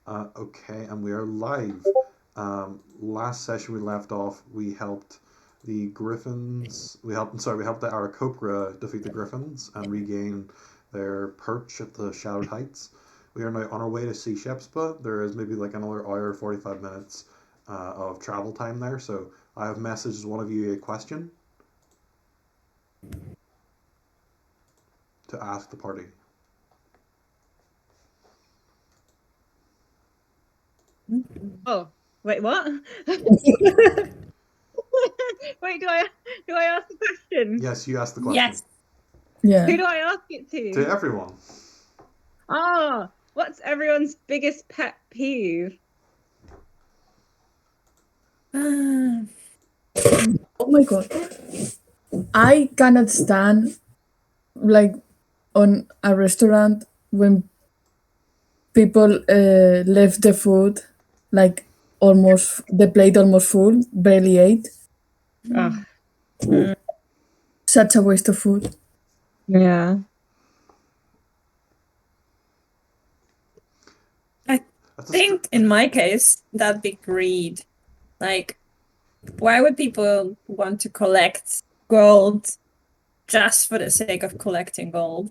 Okay, and we are live. Last session we left off. We helped the Griffins. We helped the Aarakocra defeat the Griffins and regain their perch at the Shadowed Heights. We are now on our way to Sea Shepspa. There is maybe like another hour, 45 minutes of travel time there. So I have messaged one of you a question to ask the party. Oh, wait, what? Wait, do I ask the question? Yes, you asked the question. Yes. Yeah. Who do I ask it to? To everyone. Oh, what's everyone's biggest pet peeve? Oh my god. I cannot stand like on a restaurant when people left the food like almost the plate almost full, barely ate. Oh, Such a waste of food. yeah. I think in my case, that'd be greed. Like, why would people want to collect gold just for the sake of collecting gold?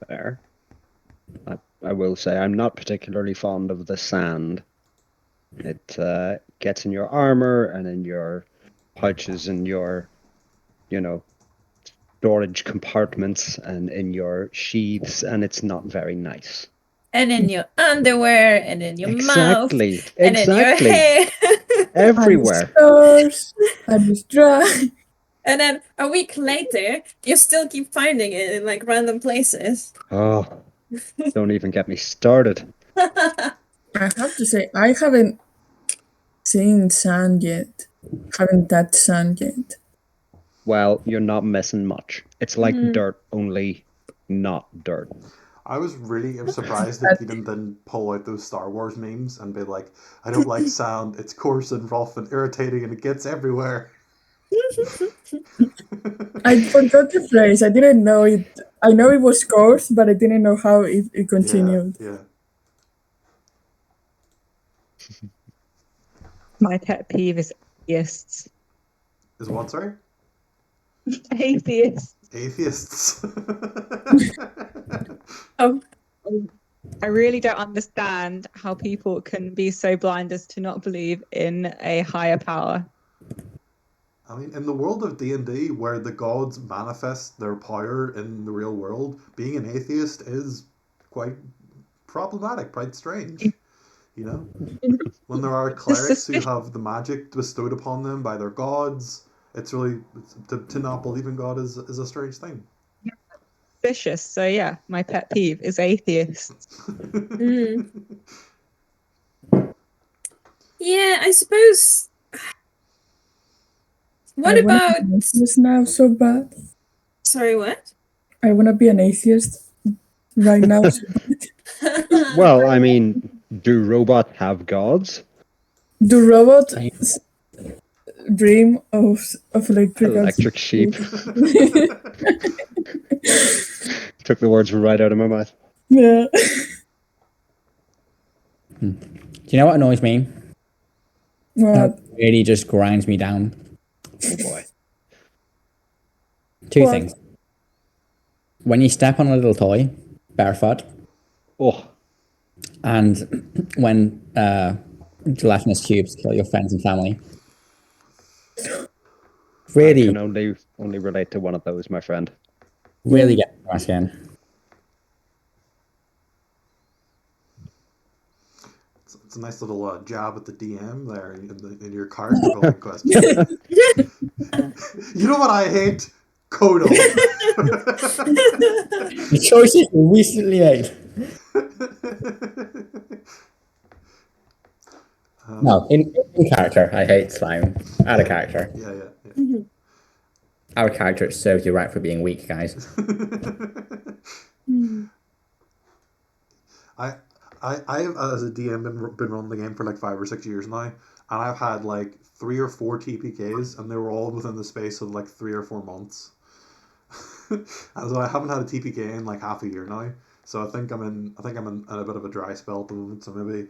Fair. I will say I'm not particularly fond of the sand. It gets in your armor and in your pouches and your, storage compartments and in your sheaths, and it's not very nice. And in your underwear, and in your mouth, and in your hair. Everywhere. And it's dry. And then a week later, you still keep finding it in like random places. Oh, don't even get me started. I have to say, I haven't seen sand yet. Haven't touched sand yet. Well, you're not missing much. It's like dirt, only not dirt. I was really surprised that Keaton didn't pull out those Star Wars memes and be like, I don't like sand, it's coarse and rough and irritating and it gets everywhere. I forgot the phrase. I didn't know it. I know it was coarse, but I didn't know how it continued. Yeah. My pet peeve is atheists. Is what, sorry? Atheists. Atheists. I really don't understand how people can be so blind as to not believe in a higher power. I mean, in the world of D&D, where the gods manifest their power in the real world, being an atheist is quite problematic, quite strange. You know? When there are clerics who have the magic bestowed upon them by their gods, it's really... To not believe in God is a strange thing. Vicious. So yeah, my pet peeve is atheists. Yeah, I suppose... What about... It's now so bad. Sorry, what? I want to be an atheist right now. Well, I mean, do robots have gods? Do robots dream of electric sheep? Took the words right out of my mouth. Yeah. Do you know what annoys me? What? That really just grinds me down. Oh boy. Two things. When you step on a little toy, barefoot. Oh. And when gelatinous cubes kill your friends and family. Really. I can only relate to one of those, my friend. Really get my skin. It's a nice little jab at the DM there in your character building question. You know what I hate? Codal. The choices we recently made. No, in character, I hate slime. Out of character. Yeah. Out of character, it serves you right for being weak, guys. I have, as a DM, been running the game for like 5 or 6 years now, and I've had like 3 or 4 TPKs, and they were all within the space of like 3 or 4 months. And so I haven't had a TPK in like half a year now. So I think I'm in a bit of a dry spell at the moment. So maybe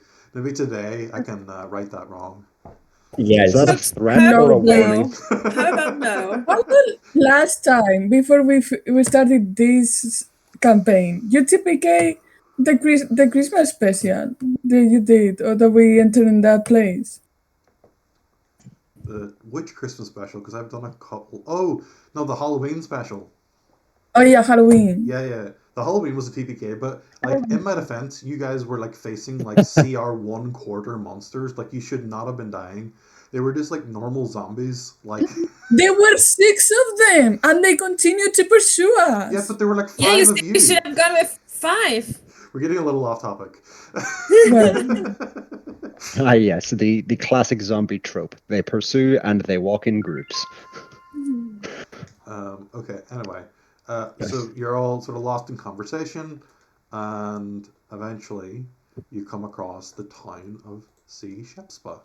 today I can right that wrong. Yes. Is that a But threat how or a about warning? no? How about no? How the last time before we started this campaign, you TPK the Christmas special that you did, or that we entered in that place? Which Christmas special? Because I've done a couple. Oh no, the Halloween special. Oh yeah, Halloween. Yeah. The Halloween was a TPK, but like in my defense, you guys were like facing like CR 1/4 monsters. Like you should not have been dying. They were just like normal zombies. Like There were 6 of them, and they continued to pursue us. yeah, but there were like Yeah, 5 you of said you. you should have gone with 5. We're getting a little off topic. Ah, yes, the classic zombie trope. They pursue and they walk in groups. Okay, anyway. So you're all sort of lost in conversation, and eventually you come across the town of Skiffjammer.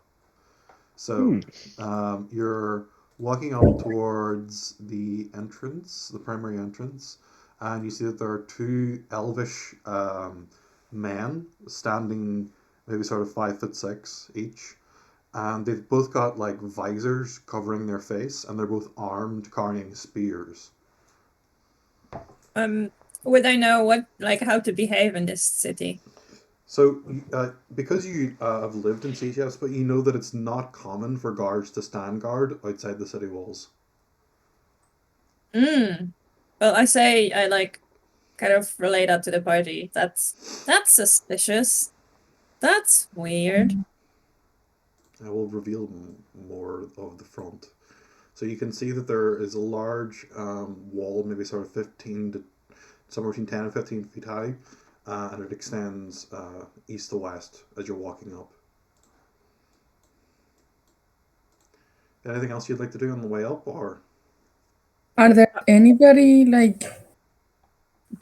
So you're walking up towards the entrance, the primary entrance, and you see that there are 2 elvish men standing maybe sort of 5'6" each, and they've both got like visors covering their face, and they're both armed, carrying spears. Would I know how to behave in this city? So, because you have lived in sea chefs, but you know that it's not common for guards to stand guard outside the city walls. Well, I say I kind of relate that to the party. That's suspicious. That's weird. I will reveal more of the front. So you can see that there is a large wall, maybe sort of 15 to somewhere between 10 and 15 feet high, and it extends east to west as you're walking up. Anything else you'd like to do on the way up, or? Are there anybody like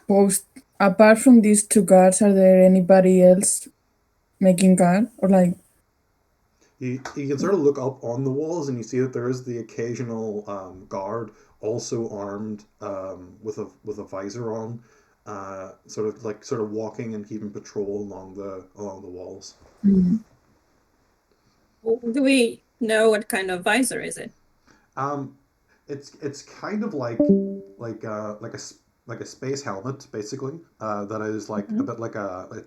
post apart from these 2 guards? Are there anybody else making guard, or like? You can sort of look up on the walls and you see that there is the occasional guard, also armed with a visor on, sort of walking and keeping patrol along the walls. Do we know what kind of visor is it? It's kind of like a space helmet basically. That is like a bit like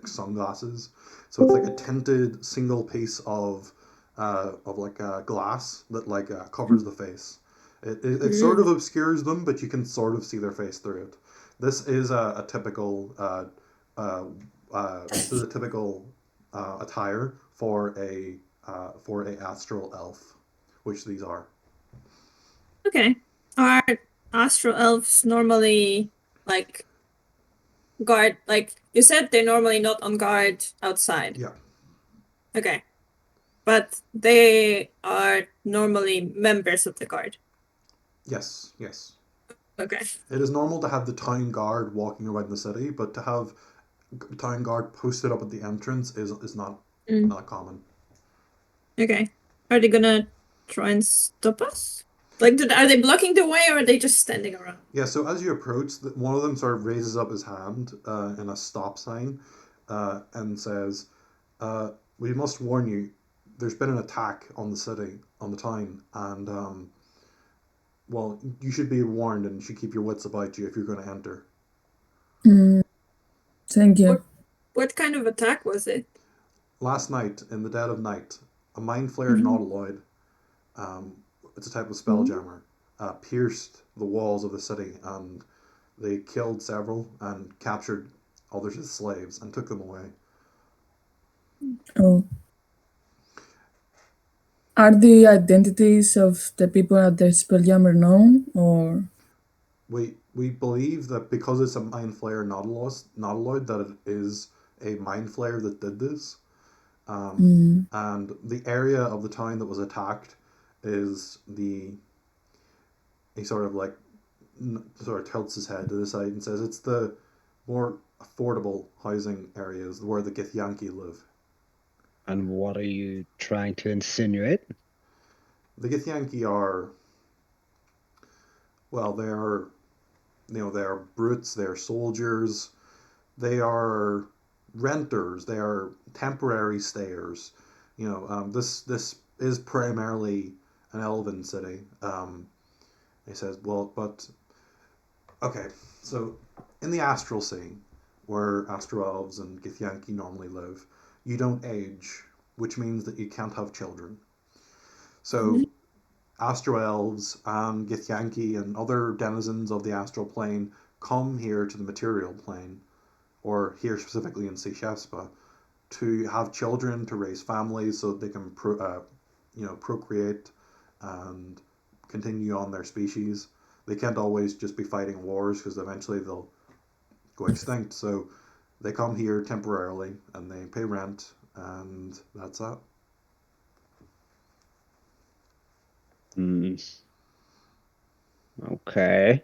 sunglasses. So it's like a tinted single piece of like glass that like covers the face. It sort of obscures them, but you can sort of see their face through it. This is a typical attire for a astral elf, which these are. Okay. Are astral elves normally guard? Like you said, they're normally not on guard outside. Yeah. Okay. But they are normally members of the guard. Yes. Okay. It is normal to have the town guard walking around the city, but to have town guard posted up at the entrance is not common. Okay. Are they gonna try and stop us? Like, are they blocking the way, or are they just standing around? Yeah, so as you approach, one of them sort of raises up his hand in a stop sign and says, we must warn you, there's been an attack on the city, on the town, and, well, you should be warned and you should keep your wits about you if you're going to enter. Thank you. What kind of attack was it? Last night, in the dead of night, a mind flayer not allowed, it's a type of Spelljammer, pierced the walls of the city, and they killed several and captured others as slaves and took them away. Oh. Are the identities of the people at the Spelljammer known, or? We believe that because it's a mind flayer not allowed, that it is a mind flayer that did this. And the area of the town that was attacked is he sort of tilts his head to the side and says it's the more affordable housing areas where the Githyanki live. And what are you trying to insinuate? The Githyanki are, well, they are brutes, they are soldiers, they are renters, they are temporary stayers. This is primarily an elven city. He says, well, but okay, so in the astral sea, where astral elves and Githyanki normally live, you don't age, which means that you can't have children. So astral elves and Githyanki and other denizens of the astral plane come here to the material plane, or here specifically in Sishespa, to have children, to raise families, so they can procreate and continue on their species. They can't always just be fighting wars because eventually they'll go extinct. So they come here temporarily and they pay rent, and that's that. Okay.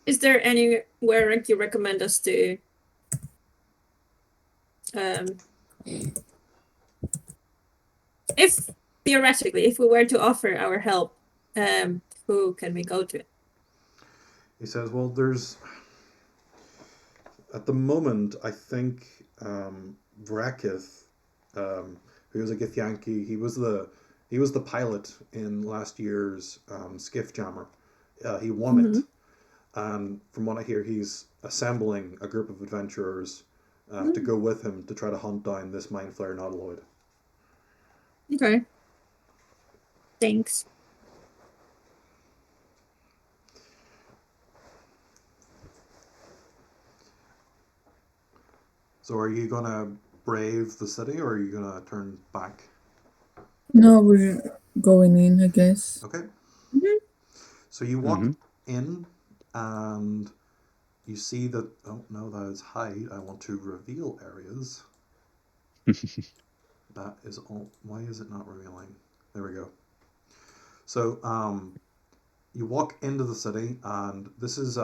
Is there anywhere you recommend us to if theoretically, if we were to offer our help, who can we go to? He says, well, there's at the moment, I think Vrakith, who was a Githyanki, he was the pilot in last year's Skiffjammer. He won it, and from what I hear, he's assembling a group of adventurers to go with him to try to hunt down this mind flayer nautiloid. Okay. Thanks. So are you gonna brave the city, or are you gonna turn back? No, we're going in, I guess. Okay. So you walk in, and you see that. Oh no, that is hide. I want to reveal areas. That is all. Why is it not revealing? There we go. So you walk into the city, and this is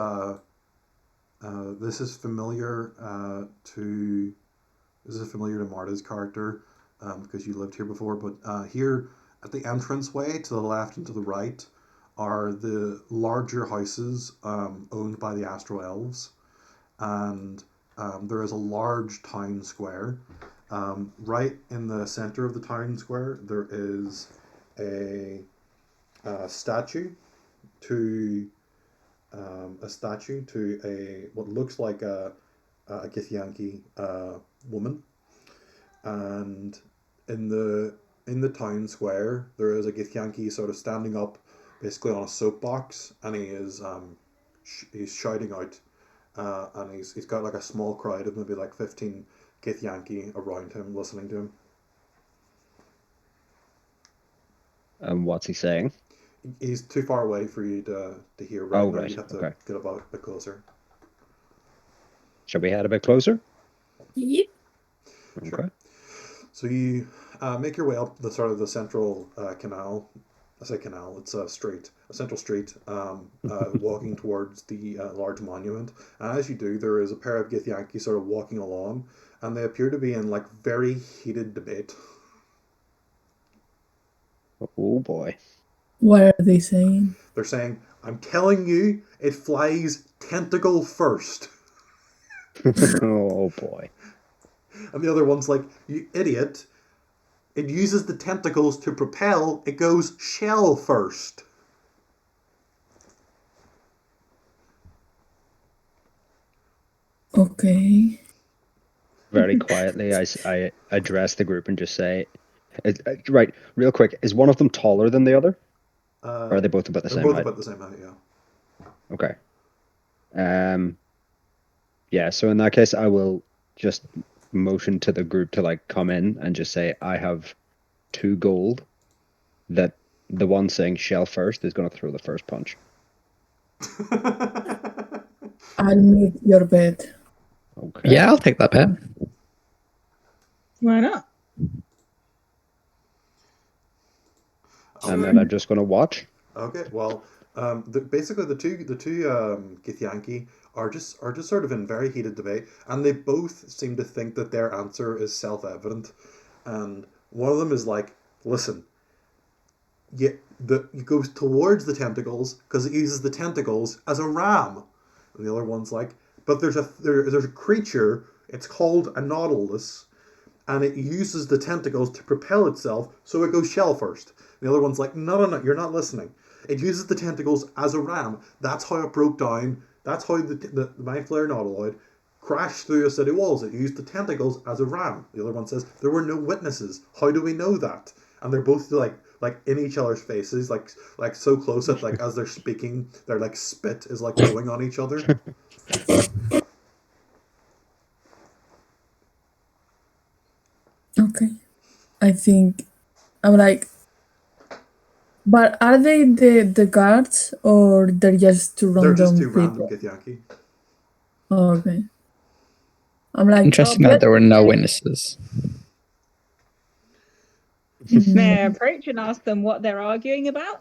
familiar to Marta's character because you lived here before. But here at the entranceway to the left and to the right are the larger houses owned by the Astral Elves, and there is a large town square. Right in the center of the town square, there is a statue to what looks like a Githyanki woman, and in the town square there is a Githyanki sort of standing up, basically on a soapbox, and he is he's shouting out, and he's got like a small crowd of maybe like 15 Githyanki around him listening to him. And what's he saying? He's too far away for you to hear right now. Right. You'd have to get a bit closer. Shall we head a bit closer? Yep. Okay. Sure. So you make your way up the sort of the central canal. I say canal, it's a central street, walking towards the large monument. And as you do, there is a pair of Githyanki sort of walking along, and they appear to be in like very heated debate. Oh boy. What are they saying? They're saying, I'm telling you, it flies tentacle first. Oh boy. And the other one's like, you idiot. It uses the tentacles to propel. It goes shell first. Okay. Very quietly, I address the group and just say, right, real quick, is one of them taller than the other? Or are they both about the They're same both height? about the same height, yeah. Okay. Yeah, so in that case, I will just motion to the group to like come in and just say, I have 2 gold, that the one saying shell first is going to throw the first punch. I'll meet your bed. Okay. Yeah, I'll take that bet. Why not? And then I'm just going to watch. Okay, well, basically the two Githyanki are just sort of in very heated debate, and they both seem to think that their answer is self-evident. And one of them is like, "Listen, it goes towards the tentacles because it uses the tentacles as a ram. And the other one's like, but there's a creature. It's called a nautilus, and it uses the tentacles to propel itself, so it goes shell first. And the other one's like, no, you're not listening. It uses the tentacles as a ram. That's how it broke down. That's how the Mind Flayer Nautiloid crashed through a city walls. It used the tentacles as a ram. The other one says, there were no witnesses. How do we know that? And they're both like in each other's faces, like so close that like as they're speaking, their like spit is like going on each other. Okay. I think I'm like, but are they the guards or they're just two They're random just two people? random Githyanki. Oh, okay. I'm like, Interesting that there were no witnesses. May I approach and ask them what they're arguing about?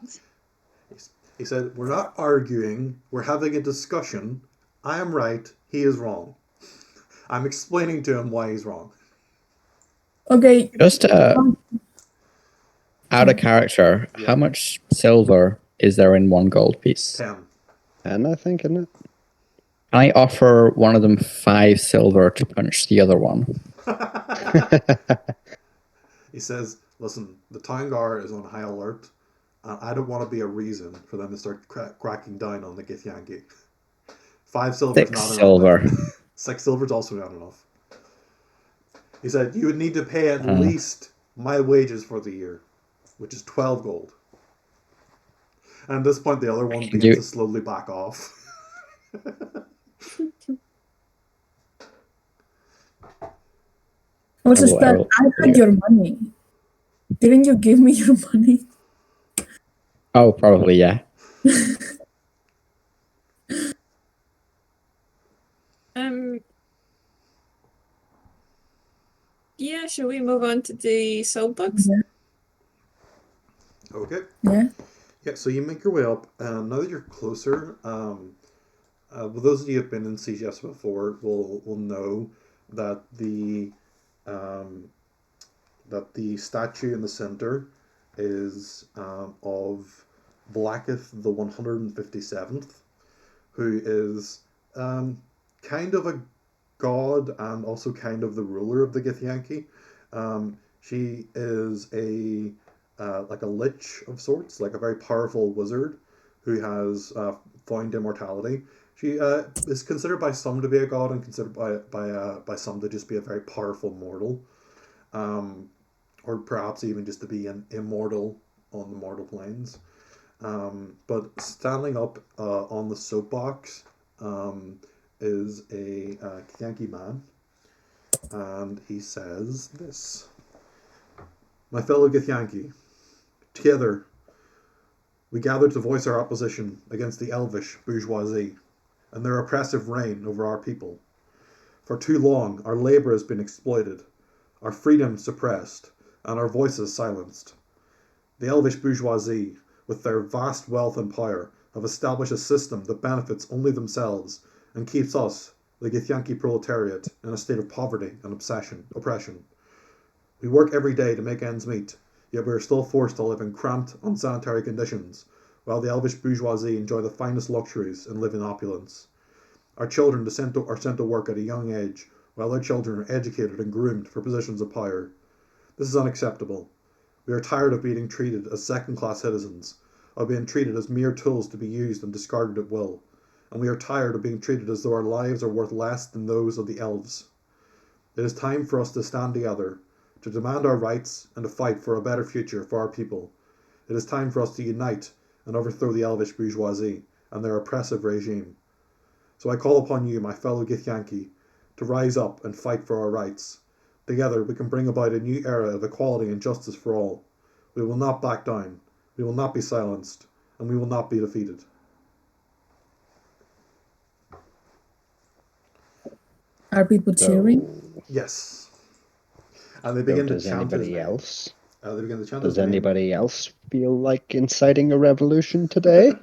He said, we're not arguing, we're having a discussion. I am right, he is wrong. I'm explaining to him why he's wrong. Okay. Just out of character, Yeah. how much silver is there in one gold piece? 10. And I think, isn't it? Can I offer one of them 5 silver to punch the other one? He says, listen, the town guard is on high alert, and I don't want to be a reason for them to start cracking down on the Githyanki. 5 silver is 6 not silver. enough. 6 silver is also not enough. He said, you would need to pay at least my wages for the year, which is 12 gold. And at this point, the other one begins to slowly back off. What's that? I had your money. Didn't you give me your money? Oh, probably, yeah. Yeah, should we move on to the soapbox? Yeah. Okay. Yeah. Yeah, so you make your way up. Now that you're closer, well, those of you who have been in CGS before will know that the statue in the center is of Blacketh the 157th, who is kind of a god and also kind of the ruler of the Githyanki. She is a like a lich of sorts, like a very powerful wizard who has found immortality. She is considered by some to be a god and considered by some to just be a very powerful mortal, or perhaps even just to be an immortal on the mortal planes. But standing up on the soapbox is a Githyanki man, and he says this: "My fellow Githyanki, together we gather to voice our opposition against the elvish bourgeoisie and their oppressive reign over our people. For too long our labour has been exploited, our freedom suppressed, and our voices silenced. The elvish bourgeoisie, with their vast wealth and power, have established a system that benefits only themselves and keeps us, the Githyanki Proletariat, in a state of poverty and oppression. We work every day to make ends meet, yet we are still forced to live in cramped, unsanitary conditions, while the elvish bourgeoisie enjoy the finest luxuries and live in opulence. Our children are sent to work at a young age, while their children are educated and groomed for positions of power. This is unacceptable. We are tired of being treated as second-class citizens, of being treated as mere tools to be used and discarded at will, and we are tired of being treated as though our lives are worth less than those of the elves. It is time for us to stand together, to demand our rights and to fight for a better future for our people. It is time for us to unite and overthrow the elvish bourgeoisie and their oppressive regime. So I call upon you, my fellow Githyanki, to rise up and fight for our rights. Together we can bring about a new era of equality and justice for all. We will not back down, we will not be silenced, and we will not be defeated." Are people cheering? Yes. And they begin to Does chant his anybody name. else? They begin to chant Does his name. anybody else feel like inciting a revolution today?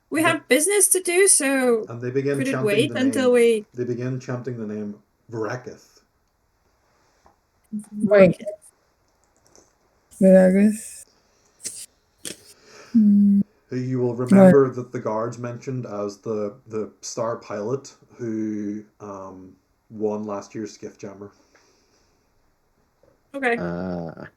We have business to do, so And they begin could it chanting wait the until name. we... They begin chanting the name Varaketh. Wait. Veragus. You will remember that the guards mentioned as the star pilot who won last year's Skiffjammer. Okay. Ah,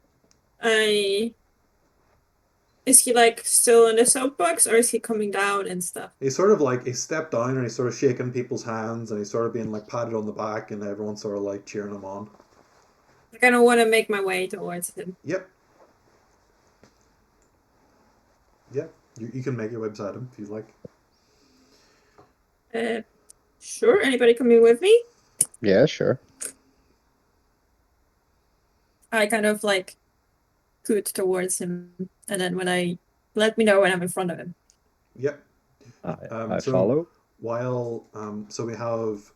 Is he like still in the soapbox, or is he coming down and stuff? He's sort of like, he stepped down and he's sort of shaking people's hands and he's sort of being like patted on the back and everyone's sort of like cheering him on. I kind of want to make my way towards him. Yep. Yep. You can make your way beside him if you like. Sure. Anybody coming with me? yeah, sure. I kind of like scoot towards him, and then let me know when I'm in front of him. Yep. I so follow. While so we have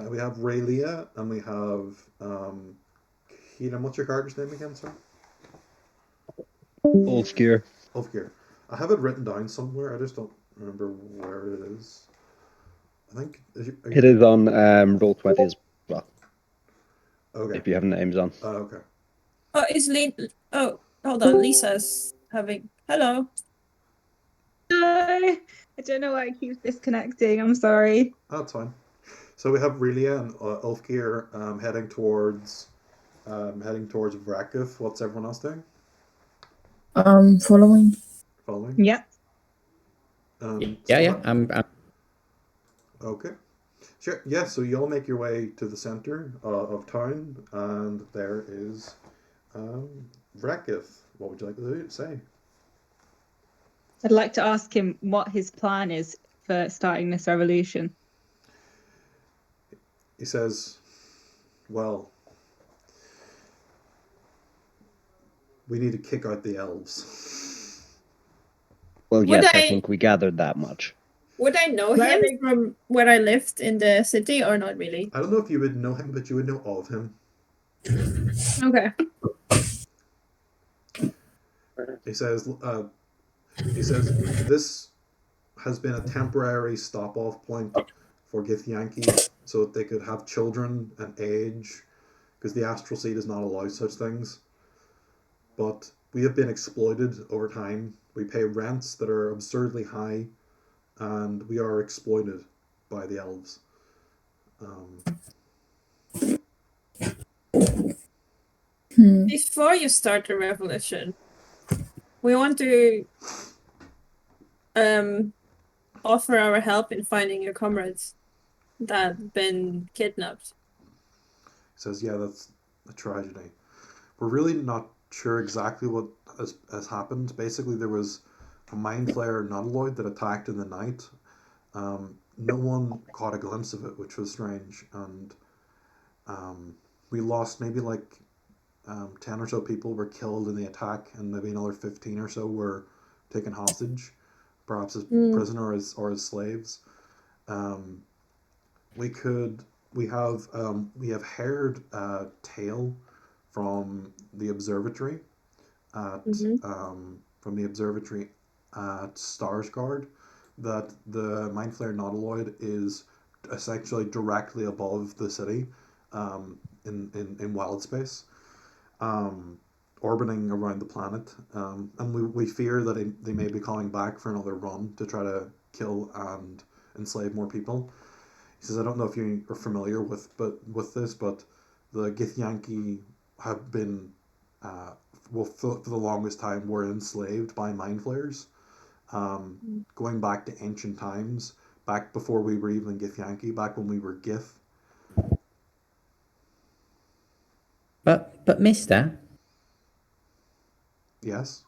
we have Raylia and we have Keenan. What's your character's name again, sir? Ulfgear. Ulfgear. I have it written down somewhere. I just don't remember where it is. I think It is on Roll20 as well. Okay. If you have names on. Okay. Oh, oh, hold on. Lisa's having. Hello. No, I don't know why it keeps disconnecting. I'm sorry. Oh, that's fine. So we have Relia and Ulfgear heading towards Vrakif. What's everyone else doing? Following. Following? Yeah. Yeah. I'm Okay. Sure. Yeah, so you all make your way to the center of town, and there is Vrakif. What would you like to say? I'd like to ask him what his plan is for starting this revolution. He says, well, we need to kick out the elves. Well, Would yes, I I- think we gathered that much. Would I know him from where I lived in the city, or not really? I don't know if you would know him, but you would know of him. Okay. He says, this has been a temporary stop-off point for Githyanki so that they could have children and age, because the astral sea does not allow such things. But we have been exploited over time. We pay rents that are absurdly high, and we are exploited by the elves. Before you start the revolution, we want to offer our help in finding your comrades that have been kidnapped. He says, yeah, that's a tragedy. We're really not sure exactly what has happened. Basically, there was a mind flayer nautiloid that attacked in the night. No one caught a glimpse of it, which was strange. And we lost maybe like 10 or so people were killed in the attack, and maybe another 15 or so were taken hostage, perhaps as prisoners or as slaves. We have heard tale from the observatory at Starsguard that the Mind Flayer Nautiloid is essentially directly above the city in wild space, orbiting around the planet, and we fear that they may be coming back for another run to try to kill and enslave more people. He says, I don't know if you are familiar with this, but the Githyanki have been, for the longest time, were enslaved by mind flayers, going back to ancient times, back before we were even Githyanki, back when we were Gith. But Mister, Yes.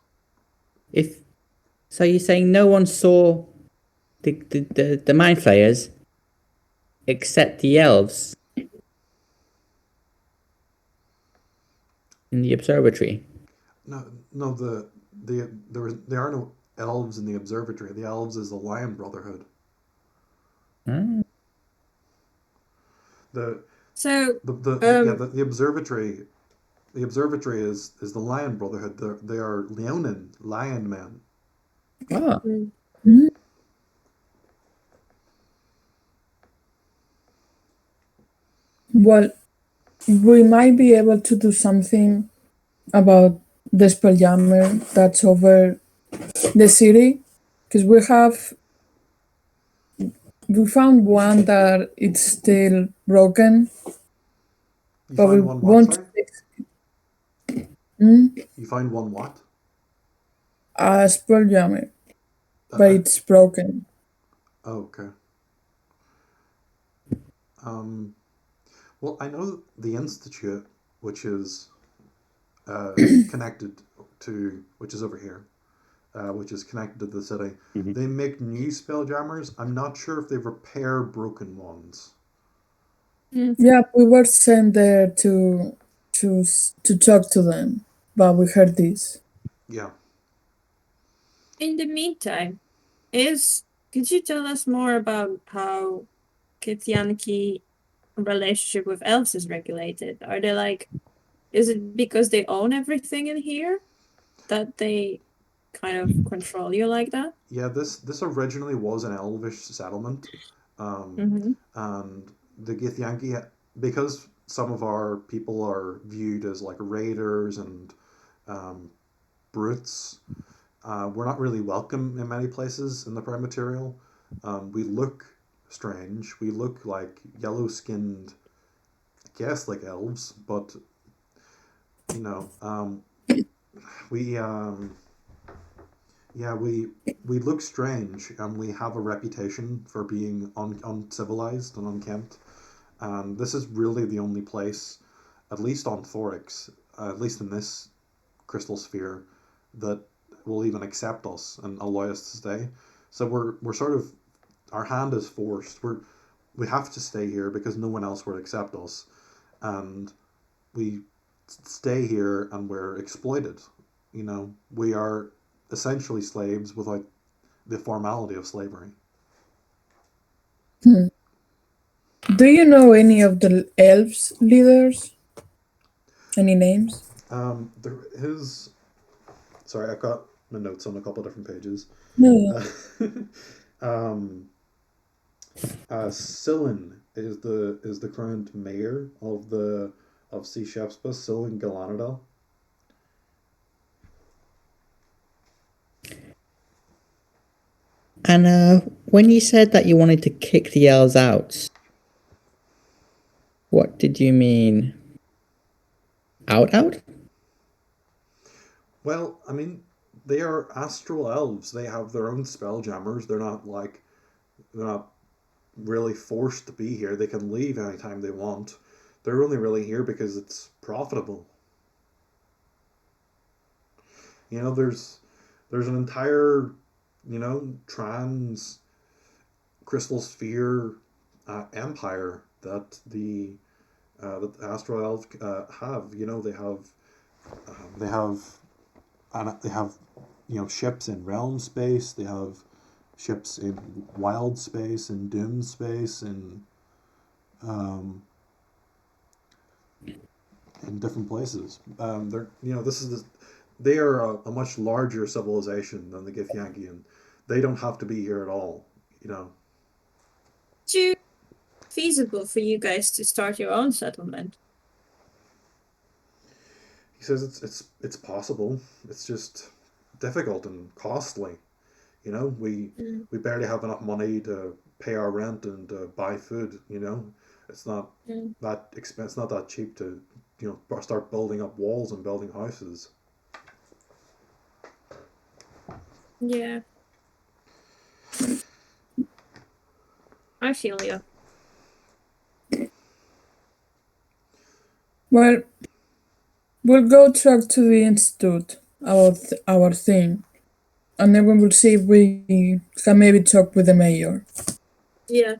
So you're saying no one saw the mind flayers except the elves in the observatory? No. There are no elves in the observatory. The elves is the Lion Brotherhood. Ah. The So the observatory. The observatory is the Lion Brotherhood. They are Leonin, lion men. Ah. Well, we might be able to do something about the Skiffjammer that's over the city, because we found one that it's still broken, You but we find one what, want to sorry? fix You find one what? a Skiffjammer, but Uh, it's broken. oh, okay. Well, I know the Institute, which is connected to, which is over here, which is connected to the city. Mhm. They make new spelljammers. I'm not sure if they repair broken ones. Yeah, we were sent there to talk to them, but we heard this. Yeah. In the meantime, could you tell us more about how Githyanki relationship with elves is regulated? Are they like, is it because they own everything in here that they kind of control you like that? Yeah, this originally was an elvish settlement, Mm-hmm. and the Githyanki, because some of our people are viewed as like raiders and um, brutes, we're not really welcome in many places in the prime material. We look strange. We look like yellow-skinned, I guess, like elves, but you know, we yeah, we look strange, and we have a reputation for being uncivilized and unkempt. And this is really the only place, at least on Thorix, at least in this crystal sphere, that will even accept us and allow us to stay. So we're sort of, our hand is forced. We have to stay here because no one else will accept us, and we stay here and we're exploited. You know, we are essentially slaves without the formality of slavery. Do you know any of the elves leaders? Any names? There is. Sorry, I've got my notes on a couple of different pages. No. Um, Sillin is the current mayor of Sea Shepspa, Sillin Galanadel. And when you said that you wanted to kick the elves out, what did you mean? Out? Well, I mean, they are astral elves. They have their own spelljammers. They're not really forced to be here. They can leave anytime they want. They're only really here because it's profitable. You know, there's an entire, trans crystal sphere empire that the astral elves have. You know, they have and they have ships in realm space. They have ships in wild space and doom space and in different places. They're this is they are a much larger civilization than the Githyanki, and they don't have to be here at all. You know, Too feasible for you guys to start your own settlement? he says it's possible. It's just difficult and costly. You know, we barely have enough money to pay our rent and buy food. You know, it's not that expensive. It's not that cheap to start building up walls and building houses. Yeah. I feel you. Well, we'll go talk to the institute about our thing, and then we will see if we can maybe talk with the mayor. Yeah.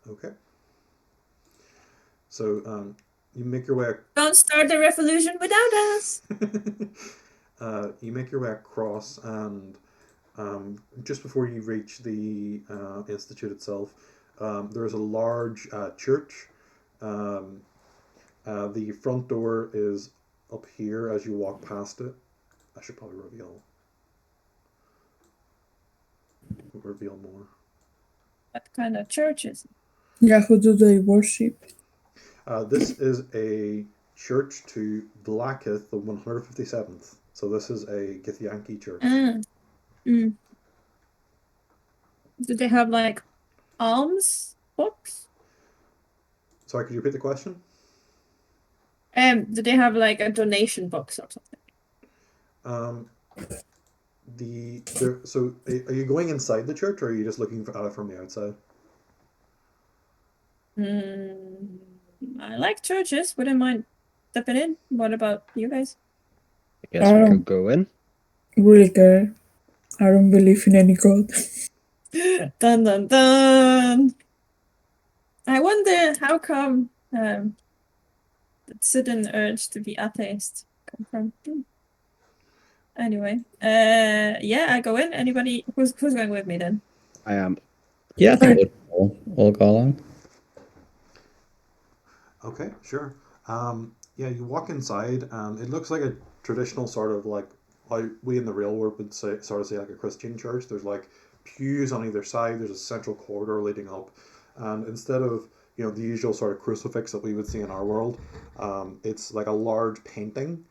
Okay. So you make your way. Don't start the revolution without us. You make your way across, and just before you reach the institute itself, there is a large church. The front door is up here as you walk past it. I should probably reveal more. What kind of church is it? Yeah, who do they worship? This is a church to Blacketh, the 157th. So this is a Githyanki church. Mm. Do they have like alms books? Sorry, could you repeat the question? Do they have like a donation box or something? So are you going inside the church, or are you just looking at it from the outside? I like churches. Wouldn't mind stepping in. What about you guys? I guess we don't- could go in. Really care. I don't believe in any god. Dun dun dun. I wonder how come that sudden urge to be atheist come from. Anyway, yeah, I go in. Anybody who's going with me then? I am. Yeah, I think we'll go along. Okay, sure. Yeah, you walk inside, and it looks like a traditional sort of like we in the real world would say like a Christian church. There's like pews on either side. There's a central corridor leading up, and instead of the usual sort of crucifix that we would see in our world, it's like a large painting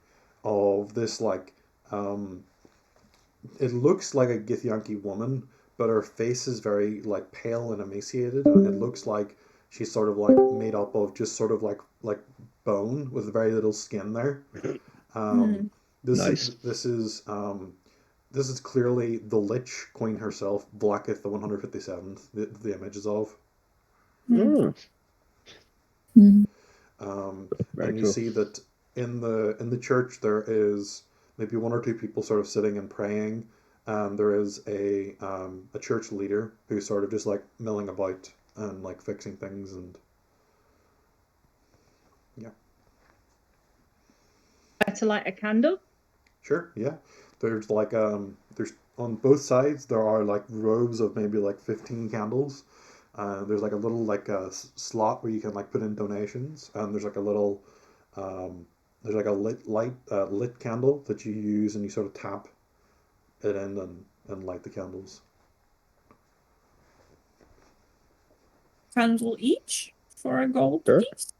of this like it looks like a Githyanki woman, but her face is very like pale and emaciated, and it looks like she's sort of like made up of just sort of like bone with very little skin there. Nice. This is clearly the Lich Queen herself, Blacketh the 157th. The images of. Mm. Mm. Very And you cool. see that in the church there is maybe one or two people sort of sitting and praying, and there is a church leader who's sort of just like milling about and like fixing things, and yeah. To light a candle. Sure, yeah. There's like there's on both sides there are like rows of maybe like 15 candles. There's like a little like slot where you can like put in donations, and there's like a little there's like a lit candle that you use, and you sort of tap it in and light the candles. Candle each for a gold Sure. piece.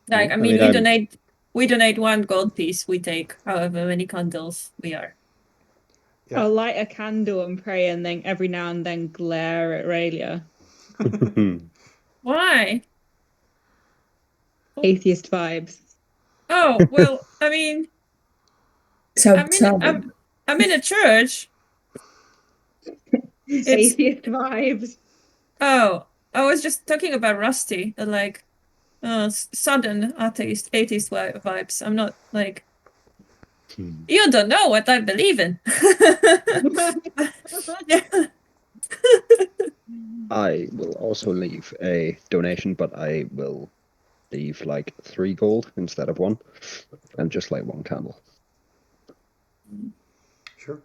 Like, Yeah, I mean, I'm- we donate 1 gold piece. We take however many candles we are. Yeah. I'll light a candle and pray, and then every now and then glare at Raelia. Why? Atheist vibes. Oh well, I mean, I'm in a church. It's Atheist vibes. oh, I was just talking about Rusty, the like sudden atheist vibes. I'm not like you don't know what I believe in. Yeah. I will also leave a donation, but I will leave like 3 gold instead of 1, and just light 1 candle. Sure.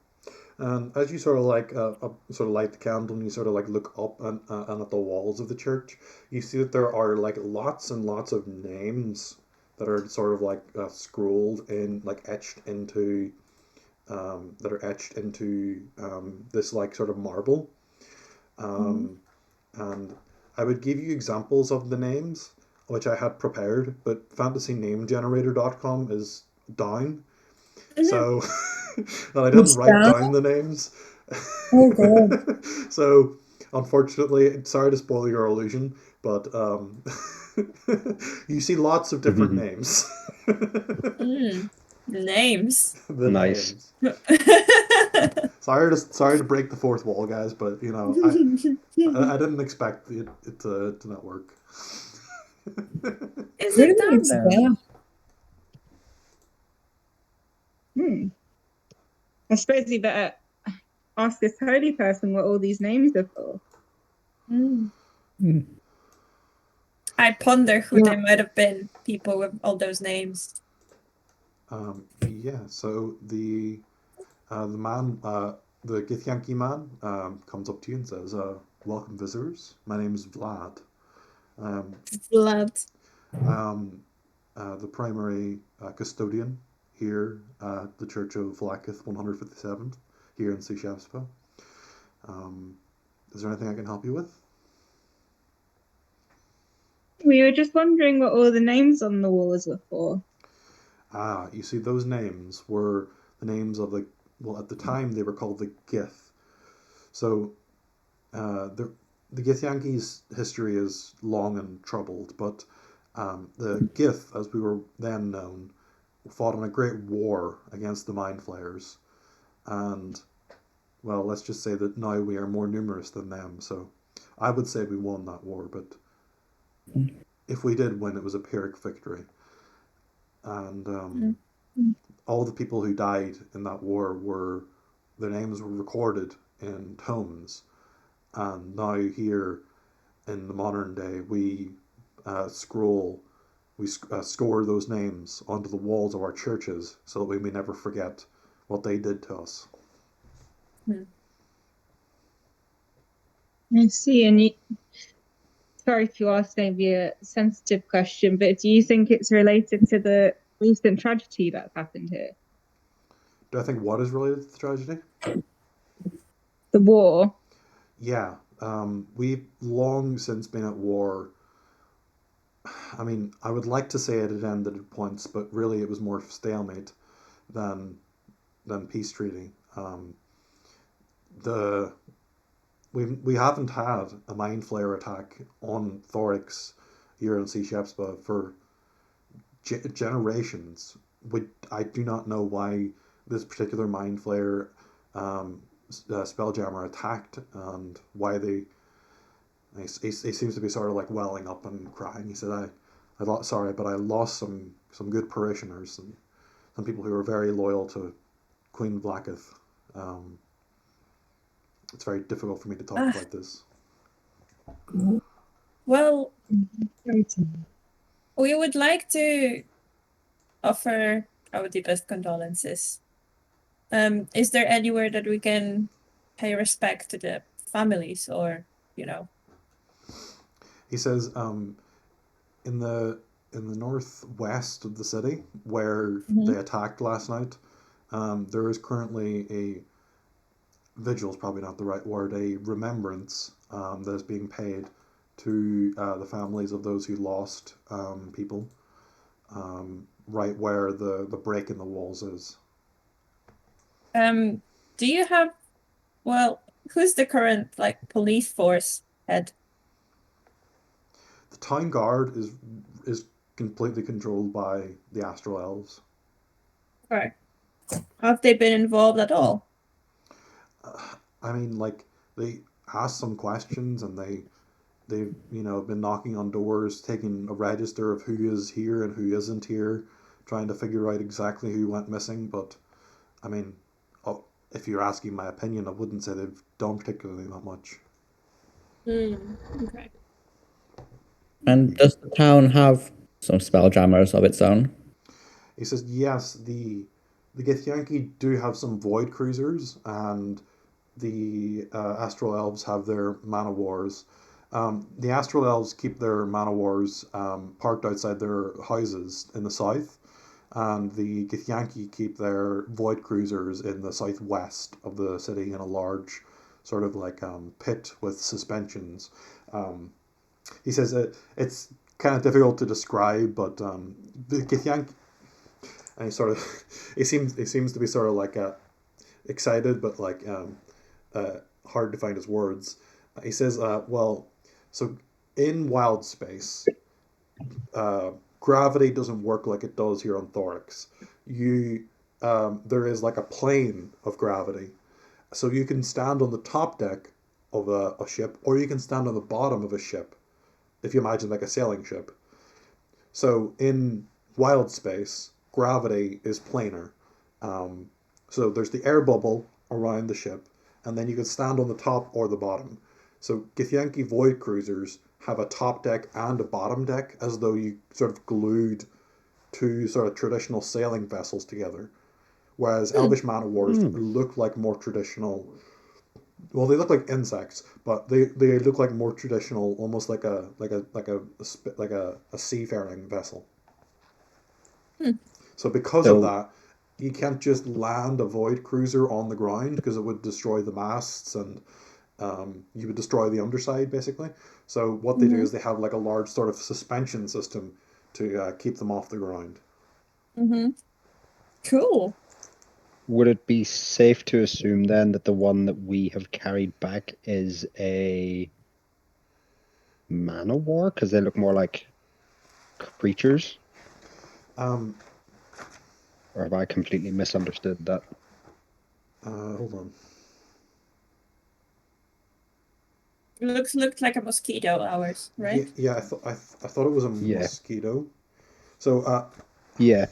And as you sort of like sort of light the candle, and you sort of like look up and at the walls of the church, you see that there are like lots and lots of names that are sort of like scrolled in, like etched into this like sort of marble. And I would give you examples of the names which I had prepared, but fantasynamegenerator.com is down. So and I didn't write down the names. Oh god. So unfortunately, sorry to spoil your illusion, but you see lots of different names. Names. The Nice. names. Sorry to break the fourth wall, guys, but I didn't expect it to not work. Is Really, it down it's there? bad. I suppose you better ask this holy person what all these names are for. I ponder who they might have been, people with all those names. Yeah, so the man, the Githyanki man, comes up to you and says, "Welcome, visitors. My name is Vlad. Blood. The primary custodian here at the Church of Vlakith 157th, here in Skiffjammer. Is there anything I can help you with?" We were just wondering what all the names on the walls were for. Ah, you see, those names were the names of well, at the time they were called the Gith. So the Githyanki's history is long and troubled, but the Gith, as we were then known, fought in a great war against the Mind Flayers. And, well, let's just say that now we are more numerous than them, so I would say we won that war, but if we did win, it was a Pyrrhic victory. And all the people who died in that war their names were recorded in tomes. And now here in the modern day, we score those names onto the walls of our churches so that we may never forget what they did to us. I see, and sorry to ask maybe a sensitive question, but do you think it's related to the recent tragedy that's happened here? Do I think what is related to the tragedy? The war. Yeah, we've long since been at war. I mean, I would like to say it had ended at points, but really it was more stalemate than peace treaty. We haven't had a mind flayer attack on Thorix here in Sea Shepspa for generations. I do not know why this particular mind flayer Spelljammer attacked and why he seems to be sort of like welling up and crying. He said, sorry, but I lost some good parishioners and some people who were very loyal to Queen Blacketh. It's very difficult for me to talk about this. Well, we would like to offer our deepest condolences. Is there anywhere that we can pay respect to the families, or He says, in the northwest of the city where they attacked last night, there is currently a vigil is probably not the right word, a remembrance that is being paid to the families of those who lost people, right where the break in the walls is. Do you have, who's the current police force head? The town guard is completely controlled by the Astral Elves. Right. Have they been involved at all? I mean, they asked some questions and they've been knocking on doors, taking a register of who is here and who isn't here, trying to figure out exactly who went missing. But I mean, if you're asking my opinion, I wouldn't say they've done particularly that much. Okay. And does the town have some spelljammers of its own? He says yes. The Githyanki do have some void cruisers, and the Astral Elves have their mana wars. The Astral Elves keep their mana wars parked outside their houses in the south, and the Githyanki keep their void cruisers in the southwest of the city in a large sort of pit with suspensions. He says it's kind of difficult to describe, but the Githyanki, and he seems to be sort of excited, but hard to find his words. He says, so in wild space, gravity doesn't work like it does here on Thorix. There is a plane of gravity, so you can stand on the top deck of a ship, or you can stand on the bottom of a ship, if you imagine a sailing ship. So in wild space, gravity is planar. So there's the air bubble around the ship, and then you can stand on the top or the bottom. So Githyanki void cruisers have a top deck and a bottom deck, as though you sort of glued two sort of traditional sailing vessels together. Whereas Elvish mana wars look like more traditional. Well, they look like insects, but they look like more traditional, almost like a seafaring vessel. So because of that, you can't just land a void cruiser on the ground because it would destroy the masts, and you would destroy the underside, basically. So what they do is they have like a large sort of suspension system to keep them off the ground. Cool. Would it be safe to assume then that the one that we have carried back is a man-o-war? Because they look more like creatures? Um, Or have I completely misunderstood that? hold on. Looks like a mosquito, ours, right? Yeah, I thought it was a Yeah. mosquito. So Yeah.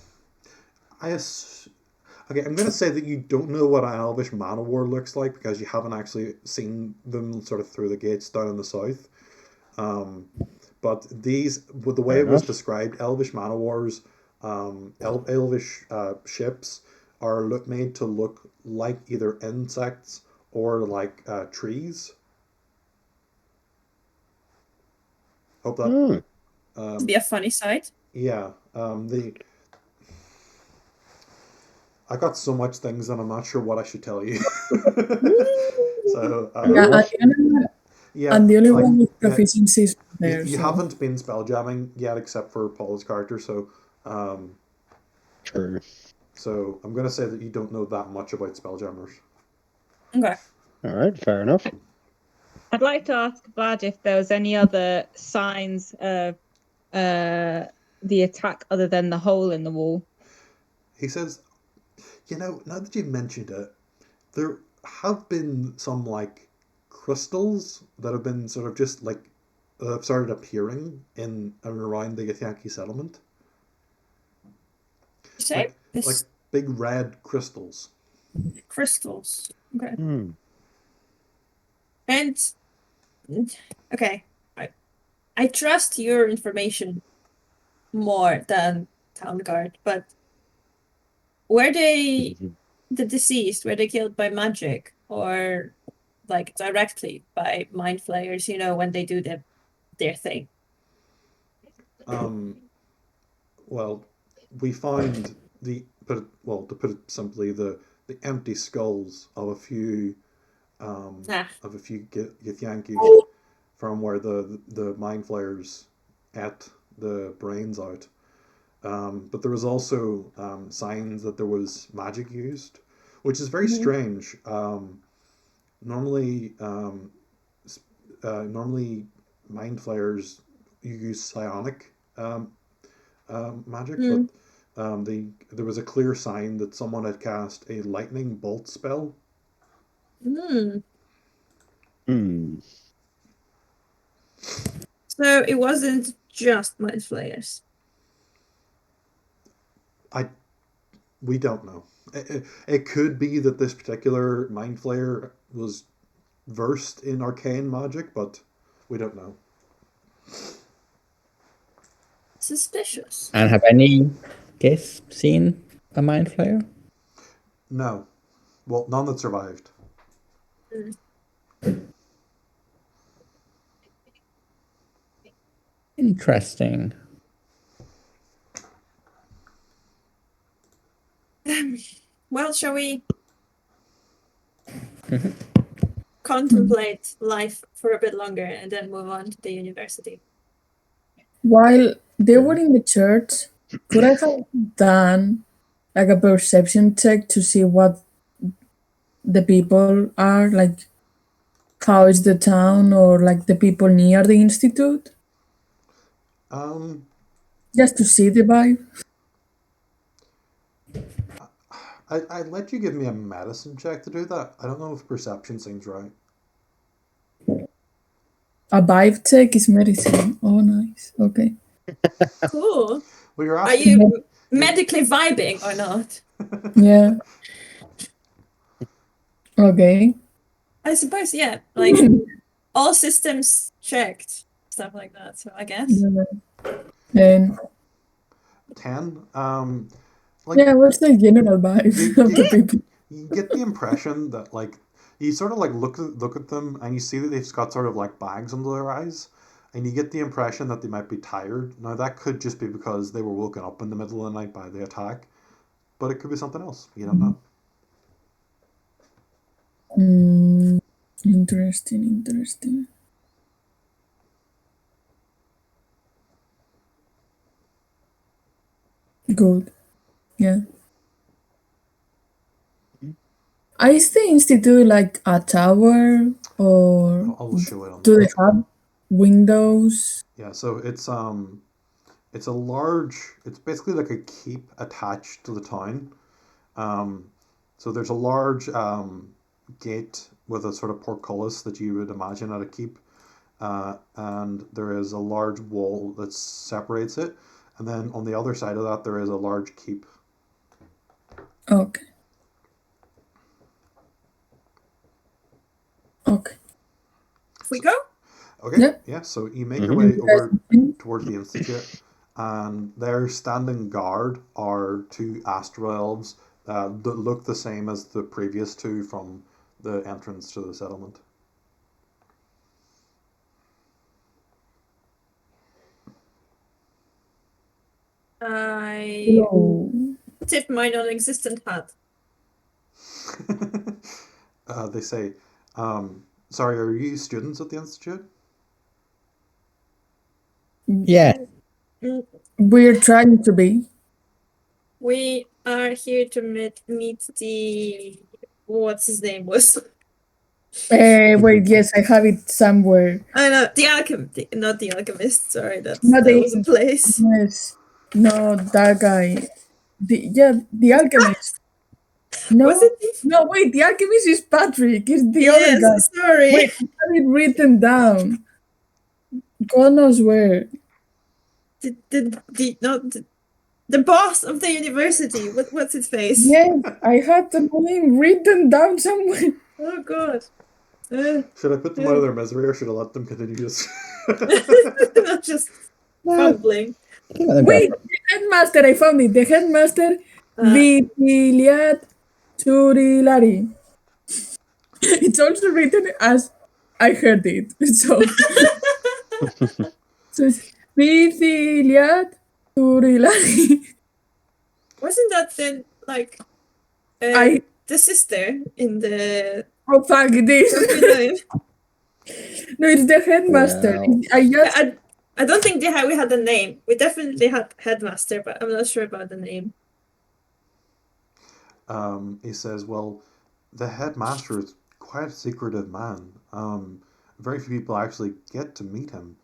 okay, I'm gonna say that you don't know what an elvish man-o-war looks like because you haven't actually seen them sort of through the gates down in the south. But with the way Fair it was enough. described, elvish man-o-wars, elvish ships are made to look like either insects or like trees. Hope that. Hmm. It'd be a funny sight. Yeah. I got so much things that I'm not sure what I should tell you. So Yeah, enough. yeah, and the only like, one with yeah, proficiency is there. you so. haven't been spelljamming yet, except for Paul's character. So True. so I'm gonna say that you don't know that much about spelljammers. Okay. All right, fair enough. I'd like to ask Vlad if there was any other signs of the attack other than the hole in the wall. He says, now that you mentioned it, there have been some like crystals that have been sort of just like have started appearing in and around the Githyanki settlement. Say Like this big red crystals. crystals. Okay. Hmm. And okay, I trust your information more than Town Guard, but were they the deceased? Were they killed by magic or like directly by mind flayers? You know, when they do their thing. Well, we found to put it simply, the empty skulls of a few Githyanki from where the mind flayers ate the brains out. But there was also signs that there was magic used, which is very strange. Normally, normally mind flayers use psionic magic, but there was a clear sign that someone had cast a lightning bolt spell. Hmm. So it wasn't just mind flayers. We don't know. It could be that this particular mind flayer was versed in arcane magic, but we don't know. Suspicious. And have any guests seen a mind flayer? No. Well, none that survived. Interesting. Well, shall we contemplate life for a bit longer and then move on to the university? While they were in the church, could I have done like a perception check to see what the people are like? How is the town or like the people near the institute? Just to see the vibe. I'd let you give me a medicine check to do that. I don't know if perception seems right. A vibe check is medicine. Oh, nice. Okay. Cool. Well, you're Are asking. you medically vibing or not? Yeah. Okay. I suppose, yeah. Like all systems checked, stuff like that. So I guess. And 10. yeah, what's the general vibe of the people? You get the impression that like you sort of like look at them and you see that they've got sort of like bags under their eyes, and you get the impression that they might be tired. Now that could just be because they were woken up in the middle of the night by the attack, but it could be something else. You don't know. Interesting. Good. Yeah. Is the institute like a tower, or I'll show it on do the they have windows? Yeah, so it's a large. It's basically like a keep attached to the town. So there's a large gate with a sort of portcullis that you would imagine at a keep, and there is a large wall that separates it, and then on the other side of that there is a large keep. Okay. Okay. If we go? Okay, Yep. yeah. So you make your Mhm. way You guys over continue? towards the institute, and there standing guard are two astral elves that look the same as the previous two from the entrance to the settlement. I Hello. tip my non-existent hat. They say, sorry, are you students at the institute? Yeah. Mm, We're trying to be. We are here to meet the what's his name was. Wait, yes, I have it somewhere. I know the alchemist, not the alchemist. Sorry, that Not was a the place. yes. No, that guy. The alchemist. No, Was it? no, wait, the alchemist is Patrick. It's the other Yes, guy. sorry. Wait, I have it written down. God knows where. The boss of the university. What's his face? Yes, I had the name written down somewhere. Oh God. Should I put them out of their misery or should I let them continue this? Not just fumbling. Wait, the headmaster, I found it. The headmaster, Vitiliat Turilari. It's also written as I heard it. So it's Vitiliat Turilari. Wasn't that then like I the sister in the oh fuck it is. No, it's the headmaster. Well. I just I don't think we had a name. We definitely had headmaster, but I'm not sure about the name. He says, well, the headmaster is quite a secretive man. Very few people actually get to meet him.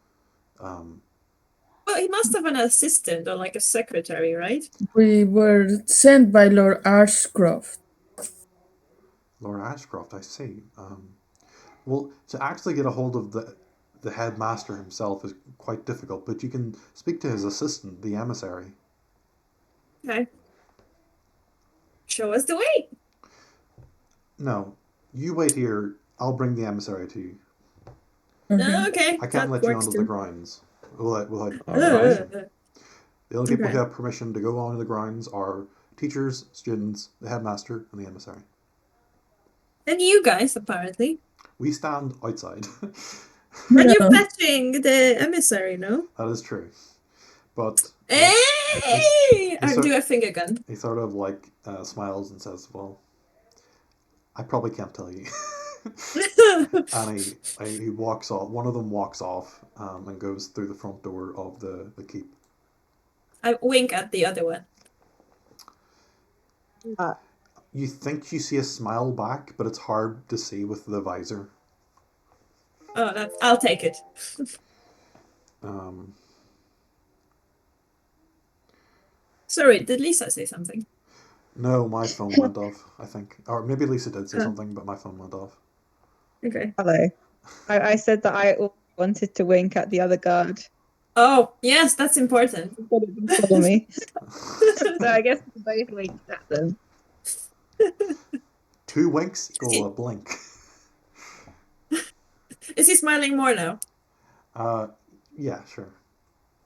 Well, he must have an assistant or like a secretary, right? we were sent by Lord Ashcroft. Lord Ashcroft, I see. Well, to actually get a hold of the headmaster himself is quite difficult, but you can speak to his assistant, the emissary. Okay. Show us the way. No, you wait here. I'll bring the emissary to you. Okay. I can't that let you works onto too. the grounds. We'll have Alright. The only people Okay. who have permission to go onto the grounds are teachers, students, the headmaster, and the emissary. And you guys, apparently. We stand outside. And you're No. fetching the emissary, no? That is true. But Hey! It's I'll do a finger gun. he sort of like smiles and says, well, I probably can't tell you. And he walks off. One of them walks off and goes through the front door of the keep. I wink at the other one. You think you see a smile back, but it's hard to see with the visor. Oh, I'll take it. Sorry, did Lisa say something? No, my phone went off, I think. Or maybe Lisa did say something, but my phone went off. Okay. Hello. I said that I wanted to wink at the other guard. Oh, yes, that's important. But it didn't follow me. So I guess we both winked at them. 2 winks equal a blink. Is he smiling more now? Yeah, sure.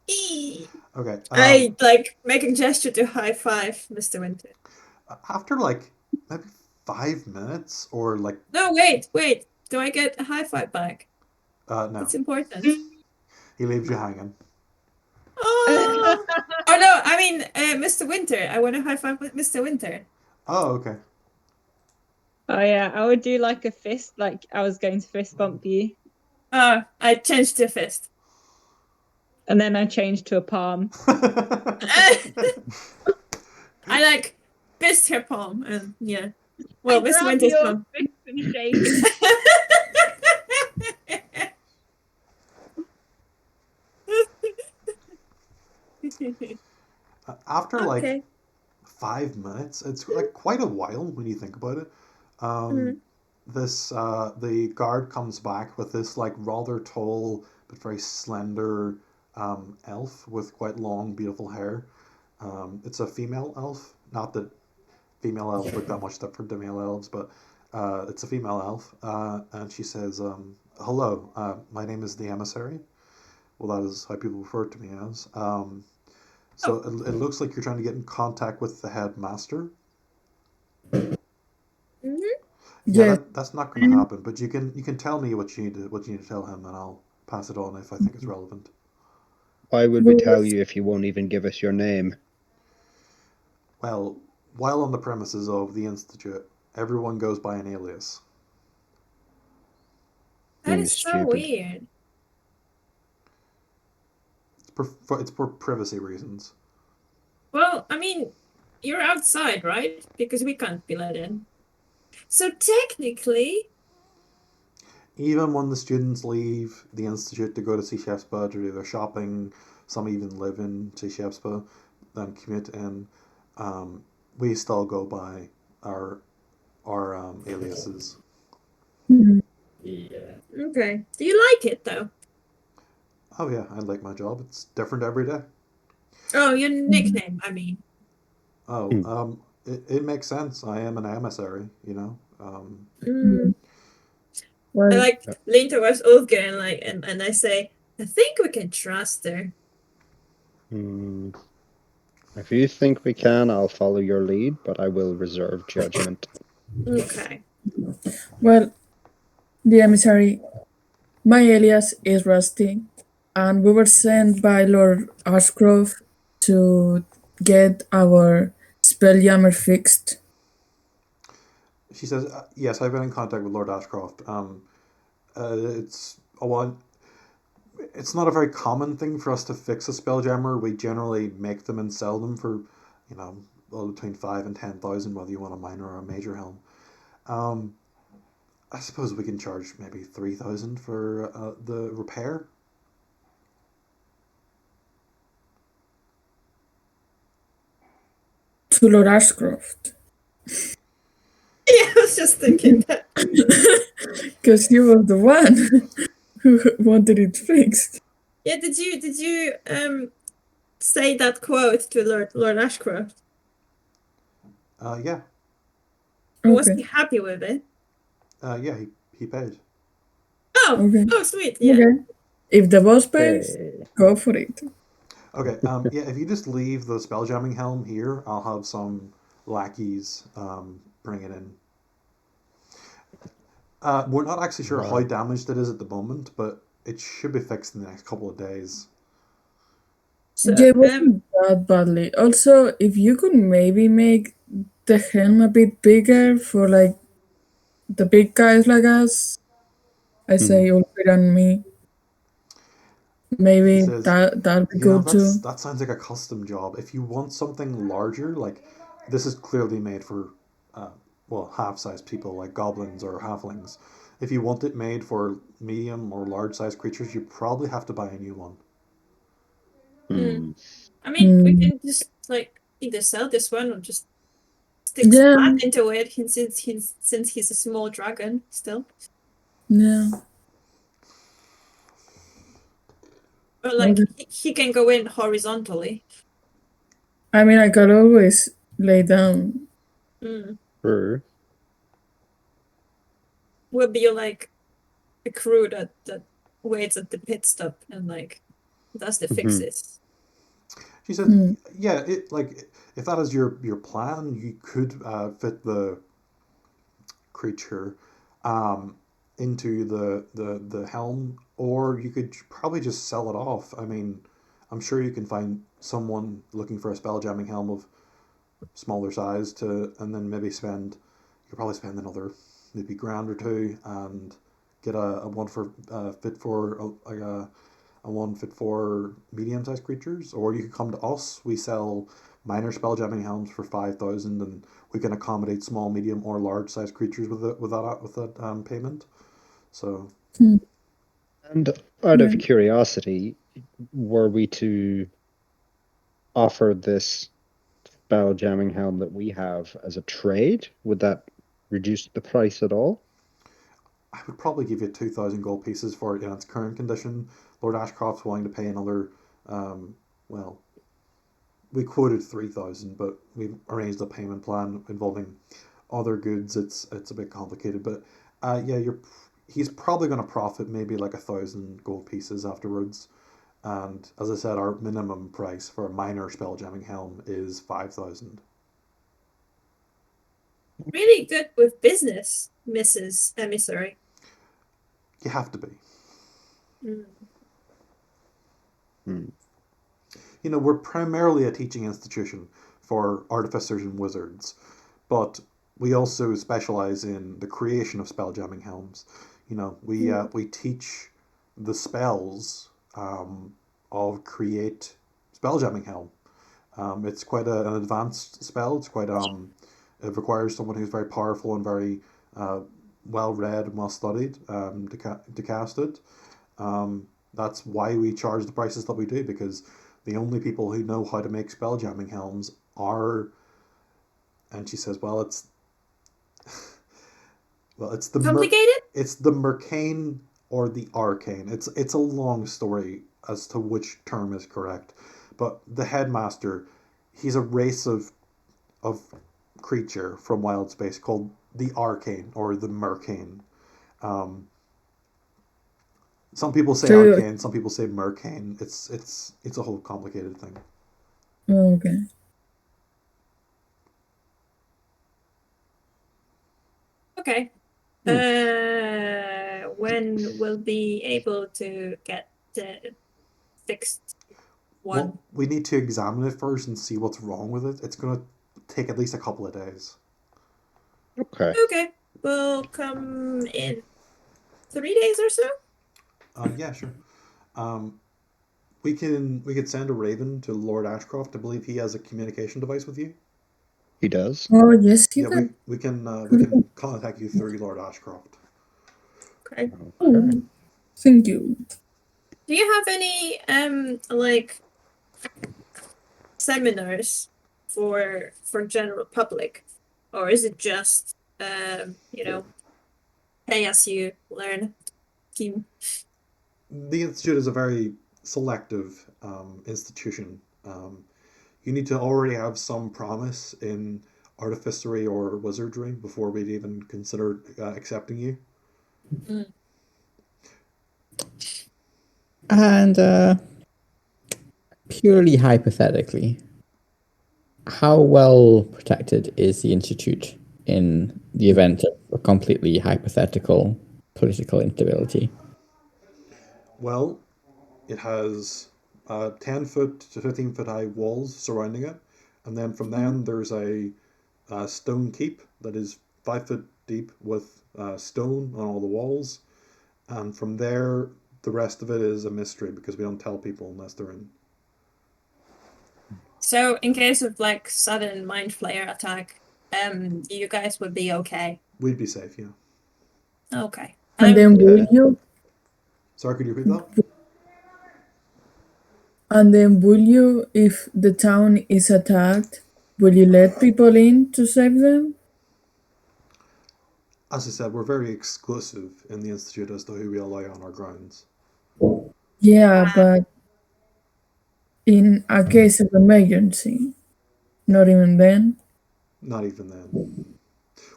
Eee. Okay. I like making gesture to high five Mr. Winter. After like maybe 5 minutes or like No, wait. Do I get a high five back? no, It's important. he leaves you hanging. Oh, oh no, I mean Mr. Winter. I want to high five with Mr. Winter. Oh, okay. Oh yeah, I would do like a fist, like I was going to fist bump you, I changed to fist. and then I changed to a palm. I like fist her palm, and yeah. Well, I this grab went this your one. fist and shake it. After like Okay. 5 minutes, it's like quite a while when you think about it. The guard comes back with this like rather tall but very slender elf with quite long, beautiful hair. It's a female elf. Not that female elves look that much different to male elves, but it's a female elf. And she says, "Hello, my name is the emissary." Well, that is how people refer to me as. So it looks like you're trying to get in contact with the headmaster. Yeah, Yes. that's not going to happen. But you can tell me what you need to tell him, and I'll pass it on if I think it's relevant. Why would we tell you if you won't even give us your name? Well, while on the premises of the institute, everyone goes by an alias. That Name is is so stupid. weird. It's for privacy reasons. Well, I mean, you're outside, right? Because we can't be let in. So technically, Even when the students leave the institute to go to see Chefspa to do their shopping, some even live in see Chefspa, then commute in, we still go by our aliases. okay. Do you like it though? Oh yeah, I like my job. It's different every day. Oh, your nickname, I mean. Oh, it makes sense. I am an emissary, you know. I Well, like lean towards Ulfgar and like and I say, I think we can trust her. Hmm. If you think we can, I'll follow your lead, but I will reserve judgment. Okay. well, the emissary, my alias is Rusty, and we were sent by Lord Ashgrove to get our Spelljammer fixed. She says, "Yes, I've been in contact with Lord Ashcroft. It's a one. It's not a very common thing for us to fix a spelljammer. We generally make them and sell them for, well, between 5 and 10,000, whether you want a minor or a major helm. I suppose we can charge maybe 3,000 for the repair." To Lord Ashcroft. Yeah, I was just thinking that. Because you were the one who wanted it fixed. Yeah, did you say that quote to Lord Ashcroft? Yeah, Was Okay. he happy with it? yeah, he paid. Oh, Okay. oh sweet, yeah. Okay. If the boss pays, Hey. go for it. Okay, yeah, if you just leave the spelljamming helm here, I'll have some lackeys bring it in. We're not actually sure how damaged it is at the moment, but it should be fixed in the next couple of days. So Yeah, it wasn't that badly. Also, if you could maybe make the helm a bit bigger for like the big guys like us, I say Ulfrid and me. Maybe He says, that'd be good too. that sounds like a custom job. If you want something larger, like this is clearly made for, well, half-sized people like goblins or halflings. If you want it made for medium or large-sized creatures, you probably have to buy a new one. I mean, we can just like either sell this one or just stick Yeah. Splat into it since he's a small dragon still. Yeah. But like Okay. he can go in horizontally. I mean, I could always lay down. Sure. We'll be like a crew that waits at the pit stop and like does the fixes. She said, "Yeah, it like if that is your plan, you could fit the creature into the helm, or you could probably just sell it off. I mean, I'm sure you can find someone looking for a spelljamming helm of smaller size and then maybe spend, could probably spend another maybe grand or two and get a one for fit for a one fit for medium sized creatures, or you could come to us. We sell minor spelljamming helms for 5,000, and we can accommodate small, medium, or large sized creatures with that payment. So. And out of Yeah. curiosity, were we to offer this spell jamming helm that we have as a trade, would that reduce the price at all? I would probably give you 2,000 gold pieces for it in its current condition. Lord Ashcroft's willing to pay another, well, we quoted 3,000, but we arranged a payment plan involving other goods. It's a bit complicated, but yeah, he's probably going to profit maybe like 1,000 gold pieces afterwards. And as I said, our minimum price for a minor spelljamming helm is 5,000. Really good with business, Mrs. Emissary. You have to be. You know, we're primarily a teaching institution for artificers and wizards, but we also specialize in the creation of spelljamming helms. You know, we teach the spells of create spelljamming helm. It's quite an advanced spell. It's quite it requires someone who's very powerful and very well read and well studied to cast it. That's why we charge the prices that we do, because the only people who know how to make spelljamming helms are, and she says, well, it's the complicated. It's the Mercane or the Arcane. It's a long story as to which term is correct, but the headmaster, he's a race of creature from wild space called the Arcane or the Mercane. Some people say Arcane, some people say Mercane. It's a whole complicated thing. Okay. Okay. When we'll be able to get the fixed one? Well, we need to examine it first and see what's wrong with it. It's going to take at least a couple of days. Okay. Okay. We'll come in 3 days or so. Yeah, sure. We could send a raven to Lord Ashcroft. I believe he has a communication device with you. He does. Oh yes, he Yeah, can. we can contact you through Lord Ashcroft. Okay. Oh, thank you. Do you have any like seminars for general public, or is it just you know, pay as you learn scheme? The institute is a very selective institution. You need to already have some promise in artificery or wizardry before we'd even consider accepting you. And purely hypothetically, how well protected is the Institute in the event of a completely hypothetical political instability? Well, it has 10-foot to 15-foot high walls surrounding it, and then from then there's a stone keep that is 5 foot deep with stone on all the walls, and from there the rest of it is a mystery because we don't tell people unless they're in. So in case of like sudden mind flayer attack, you guys would be okay. We'd be safe, yeah. Okay. And then will you? Sorry, could you repeat that? And then will you, if the town is attacked, will you let people in to save them? As I said, we're very exclusive in the Institute as to who we allow on our grounds. Yeah, but in a case of emergency, not even then. Not even then.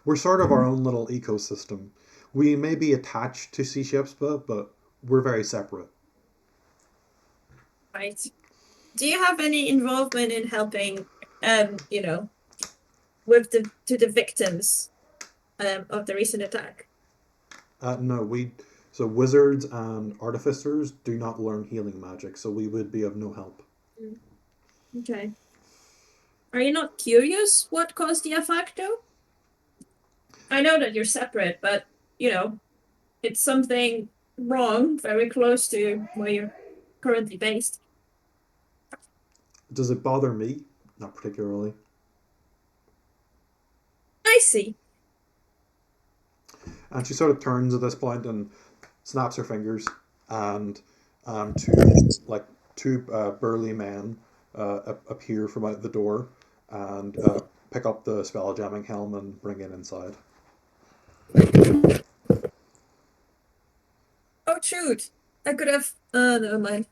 We're sort of our own little ecosystem. We may be attached to Sea Shipspa, but we're very separate. Right. Do you have any involvement in helping, you know, with the victims of the recent attack? No, so wizards and artificers do not learn healing magic, so we would be of no help. Okay. Are you not curious what caused the attack, though? I know that you're separate, but it's something wrong, very close to where you're currently based. Does it bother me? Not particularly. I see. And she sort of turns at this point and snaps her fingers, and two burly men appear from out the door and pick up the spell jamming helm and bring it inside. Oh shoot! I could have. Never mind.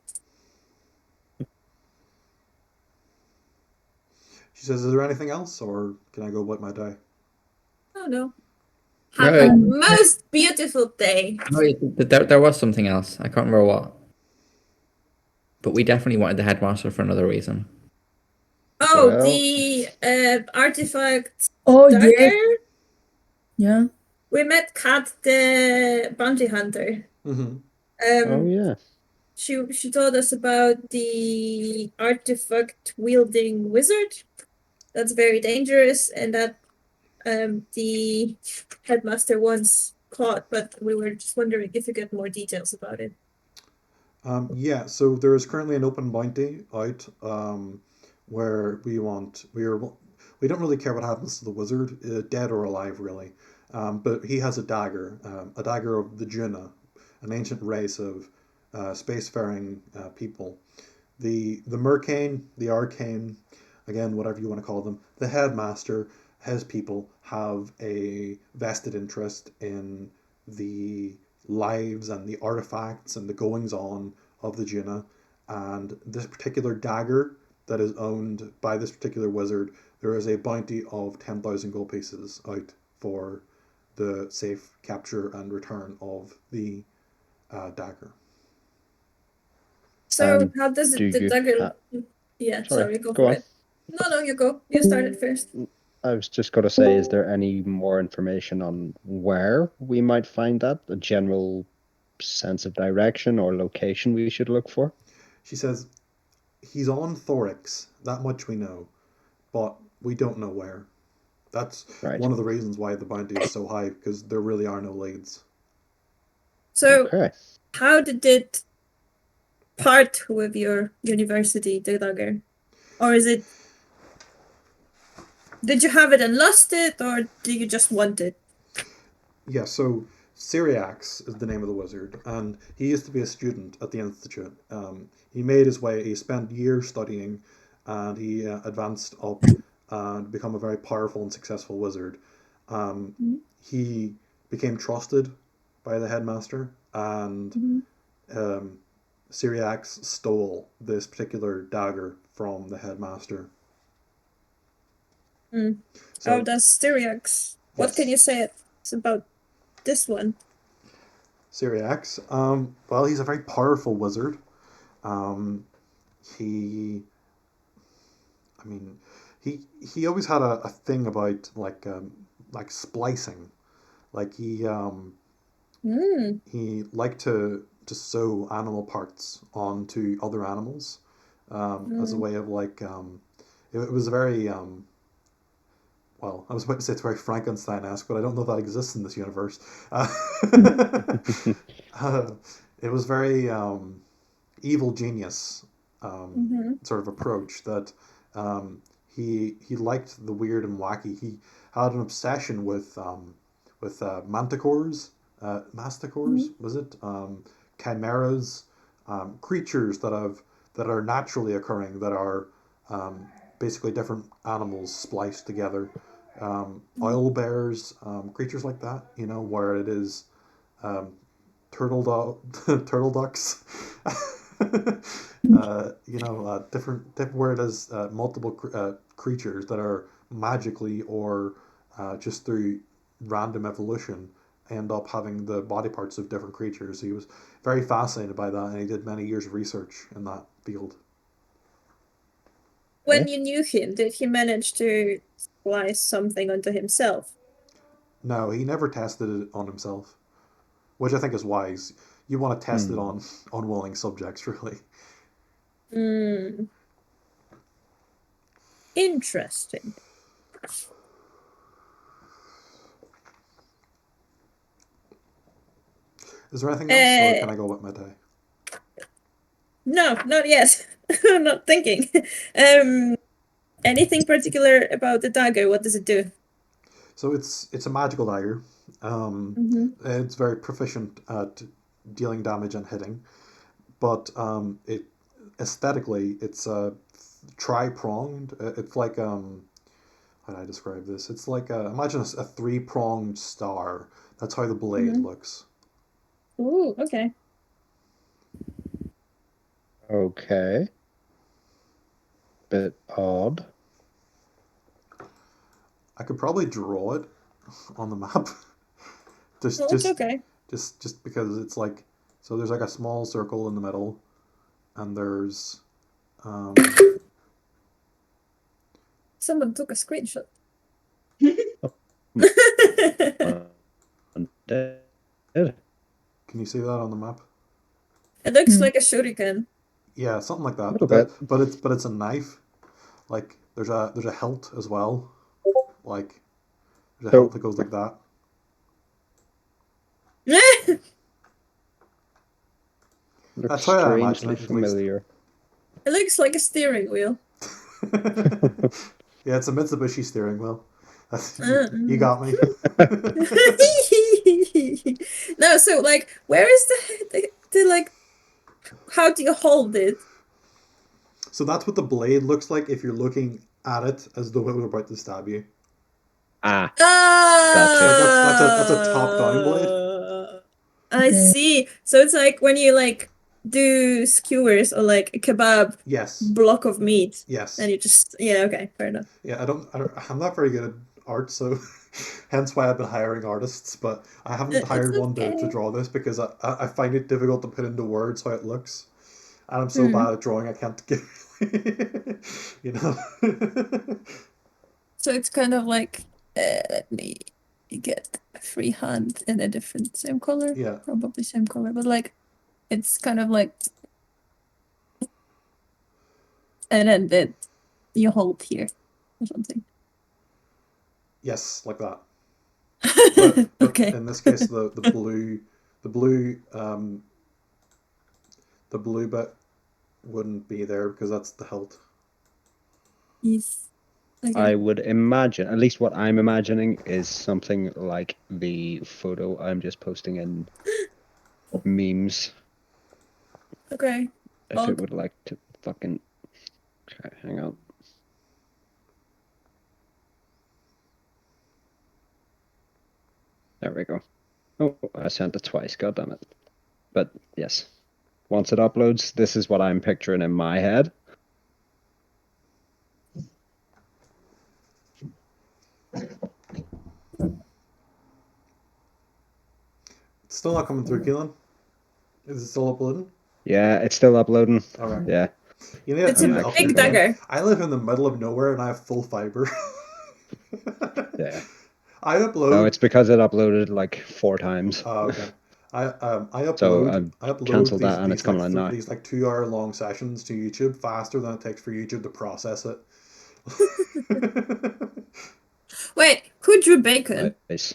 She says, "Is there anything else, or can I go about my day?" Oh no. Have Right. a most beautiful day. Oh, there was something else. I can't remember what. But we definitely wanted the headmaster for another reason. Oh, Well- the artifact Oh dagger. yeah, yeah. We met Kat, the bounty hunter. Mm-hmm. Oh yeah. She told us about the artifact wielding wizard. That's very dangerous, and that the headmaster once caught. But we were just wondering if you get more details about it. Yeah, so there is currently an open bounty out where we don't really care what happens to the wizard, dead or alive, really. But he has a dagger of the Junna, an ancient race of spacefaring people. The Mercane, the Arcane, again, whatever you want to call them, the headmaster, his people have a vested interest in the lives and the artifacts and the goings on of the Junna. And this particular dagger that is owned by this particular wizard, there is a bounty of 10,000 gold pieces out for the safe capture and return of the dagger. So how does do the you dagger? Yeah, sorry, go go for on. it. No, you go. You started first. I was just going to say, is there any more information on where we might find that? A general sense of direction or location we should look for? She says, "He's on Thorix, that much we know, but we don't know where." That's Right. one of the reasons why the bounty is so high, because there really are no leads. So Okay. how did it part with your university, the dagger? Or is it... Did you have it and lost it, or do you just want it? Yeah, so Syriax is the name of the wizard, and he used to be a student at the Institute. He made his way, he spent years studying, and he advanced up and become a very powerful and successful wizard. He became trusted by the headmaster, and Syriax stole this particular dagger from the headmaster. So, That's Styriax. What Yes. can you say about this one? Syriax, well, he's a very powerful wizard. He, I mean, he always had a thing about like splicing. Like he liked to sew animal parts onto other animals as a way of it was very well, I was about to say it's very Frankenstein-esque, but I don't know if that exists in this universe. It was very evil genius sort of approach that he liked the weird and wacky. He had an obsession with manticores, masticores, was it? Chimeras, creatures that are naturally occurring, that are basically different animals spliced together. Oil bears, creatures like that, where it is turtle ducks, different where it is multiple creatures that are magically or just through random evolution end up having the body parts of different creatures. He was very fascinated by that, and he did many years of research in that field. When you knew him, did he manage to splice something onto himself? No, he never tested it on himself, which I think is wise. You want to test it on unwilling subjects, really. Interesting. Is there anything else, or can I go with my day? No, not yet. I'm not thinking. Anything particular about the dagger? What does it do? So it's a magical dagger. It's very proficient at dealing damage and hitting, but it aesthetically it's tri-pronged. It's like how do I describe this? It's like imagine a three-pronged star. That's how the blade looks. Ooh, okay. Okay. Bit odd. I could probably draw it on the map. Well, it's okay. Just because it's like, so there's like a small circle in the middle, and there's Someone took a screenshot. Undead. can you see that on the map? It looks like a shuriken. Yeah, something like that. Little But it's a knife. Like there's a hilt as well. Like there's a hilt that goes like that. That's how I imagine Strangely it, at least. familiar. It looks like a steering wheel. Yeah, it's a Mitsubishi steering wheel. You got me. No, so like, where is the like? How do you hold it? So that's what the blade looks like if you're looking at it as though it were about to stab you. Ah, That's a top-down blade. I see. So it's like when you like do skewers or like a kebab Yes. block of meat, Yes. and you just okay, fair enough. Yeah, I'm not very good at art, so hence why I've been hiring artists, but I haven't hired one to draw this because I find it difficult to put into words how it looks. And I'm so bad at drawing I can't give you know. So it's kind of like let me get a free hand in a different same color. Yeah. Probably same color, but like it's kind of like and then you hold here or something. Yes, like that. But Okay. in this case the blue bit wouldn't be there because that's the hilt. Yes. Okay. I would imagine, at least what I'm imagining, is something like the photo I'm just posting in memes. Okay. If it would like to fucking... Okay, hang on. There we go. Oh, I sent it twice, god damn it. But yes, once it uploads, this is what I'm picturing in my head. It's still not coming through, Keelan. Is it still uploading? Yeah, it's still uploading. All right. Yeah. You need It's a big dagger. I live in the middle of nowhere and I have full fiber. Yeah. I upload. No, it's because it uploaded like 4 times. Oh, okay. I upload. So I upload cancelled that and it's coming on now. these like 2-hour long sessions to YouTube faster than it takes for YouTube to process it. Wait, who drew bacon? Nice.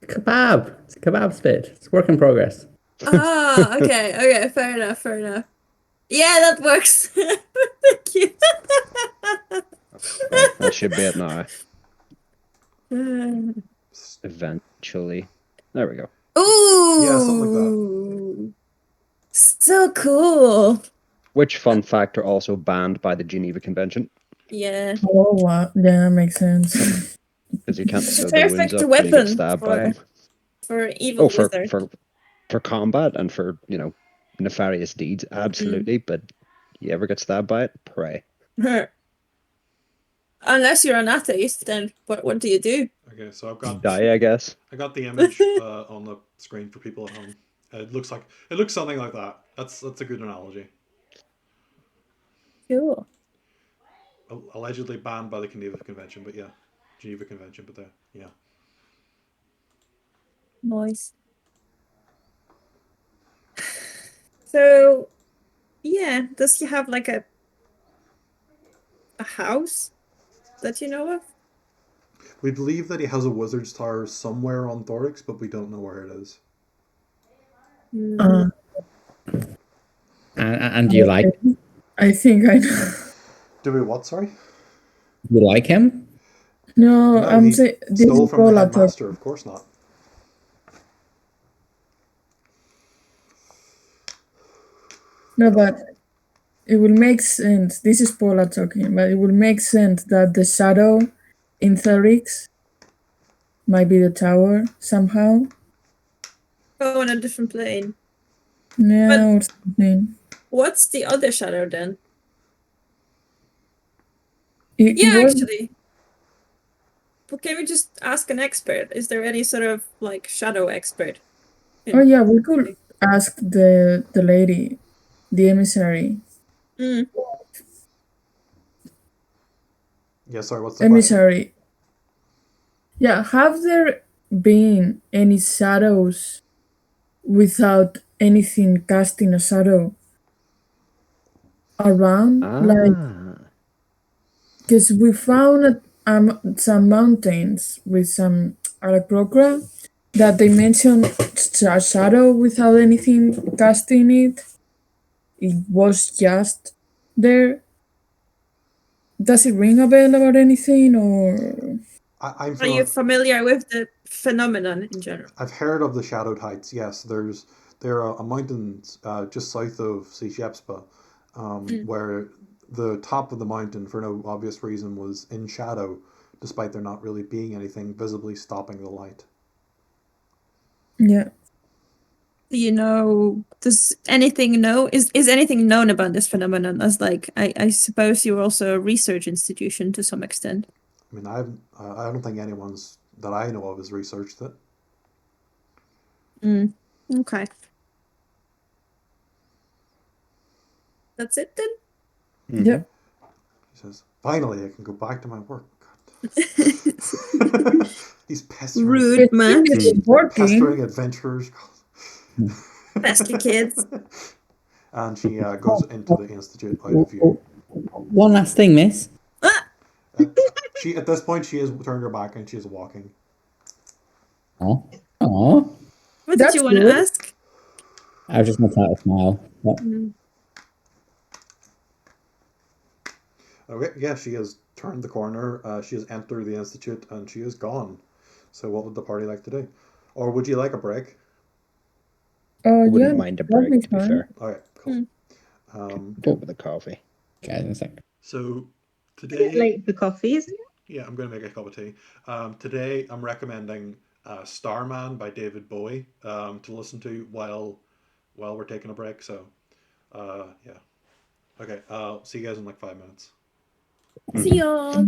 Kebab. It's a kebab spit. It's work in progress. Ah, okay, fair enough. Yeah, that works. Thank you. Right, that should be it now. Eventually. There we go. Ooh. Yeah, something like So cool. Which fun fact are also banned by the Geneva Convention? Yeah. Oh, wow. Yeah, makes sense. Because you can't It's sew a the wounds perfect up when you get weapon stabbed by them. for evil wizard. For combat and for, nefarious deeds, absolutely. But you ever get stabbed by it, pray. Unless you're an atheist, then what do you do? Okay, so I've got Die, I guess. I got the image on the screen for people at home. It looks something like that. That's a good analogy. Cool. Allegedly banned by the Geneva Convention, but yeah, yeah. Nice. So, yeah, does he have like a house that you know of? We believe that he has a wizard's tower somewhere on Thorix, but we don't know where it is. Uh, And you like I think I know. Do we what? Sorry. you like him? No, No, I'm he saying this stole is from the Paula headmaster. talking. Of course not. No, but it will make sense. This is Paula talking, but it will make sense that the shadow in Therix might be the tower somehow. Oh, on a different plane. Yeah, or something. What's the other shadow then? It Yeah, was, actually. But can we just ask an expert? Is there any sort of like shadow expert? oh yeah, we could ask the lady, the emissary. Mm. Yeah. Sorry. What's the question? Emissary. Yeah, have there been any shadows without anything casting a shadow around? Like, because we found some mountains with some Aracrocra that they mentioned a shadow without anything casting it. It was just there. Does it ring a bell about anything, or I'm Are you familiar. familiar with the phenomenon in general? I've heard of the Shadowed Heights. Yes, there are a mountains just south of Sishepspa, where the top of the mountain, for no obvious reason, was in shadow, despite there not really being anything visibly stopping the light. yeah? Do you know? Does anything know? Is anything known about this phenomenon? As like, I suppose you're also a research institution to some extent. I mean, I don't think anyone's that I know of has researched it. Okay. That's it then. Yep. He says, "Finally, I can go back to my work." These Rude man. It's working. pestering adventurers. Pesky kids. And she goes into the institute out of view. One last thing, miss. She at this point she has turned her back and she is walking. Oh. Oh. What did That's you want to good. ask? I was just not out a smile. But Okay, yeah, she has turned the corner. She has entered the institute and she is gone. So, what would the party like to do? Or would you like a break? I Yeah, wouldn't mind a that'd break, be to be fine. fair. Okay, cool. Do it with a coffee. guys, in a sec. So It's today, late for coffee, isn't it? yeah, I'm going to make a cup of tea. Today, I'm recommending Starman by David Bowie to listen to while we're taking a break. So, yeah. Okay, I'll see you guys in like 5 minutes. See y'all.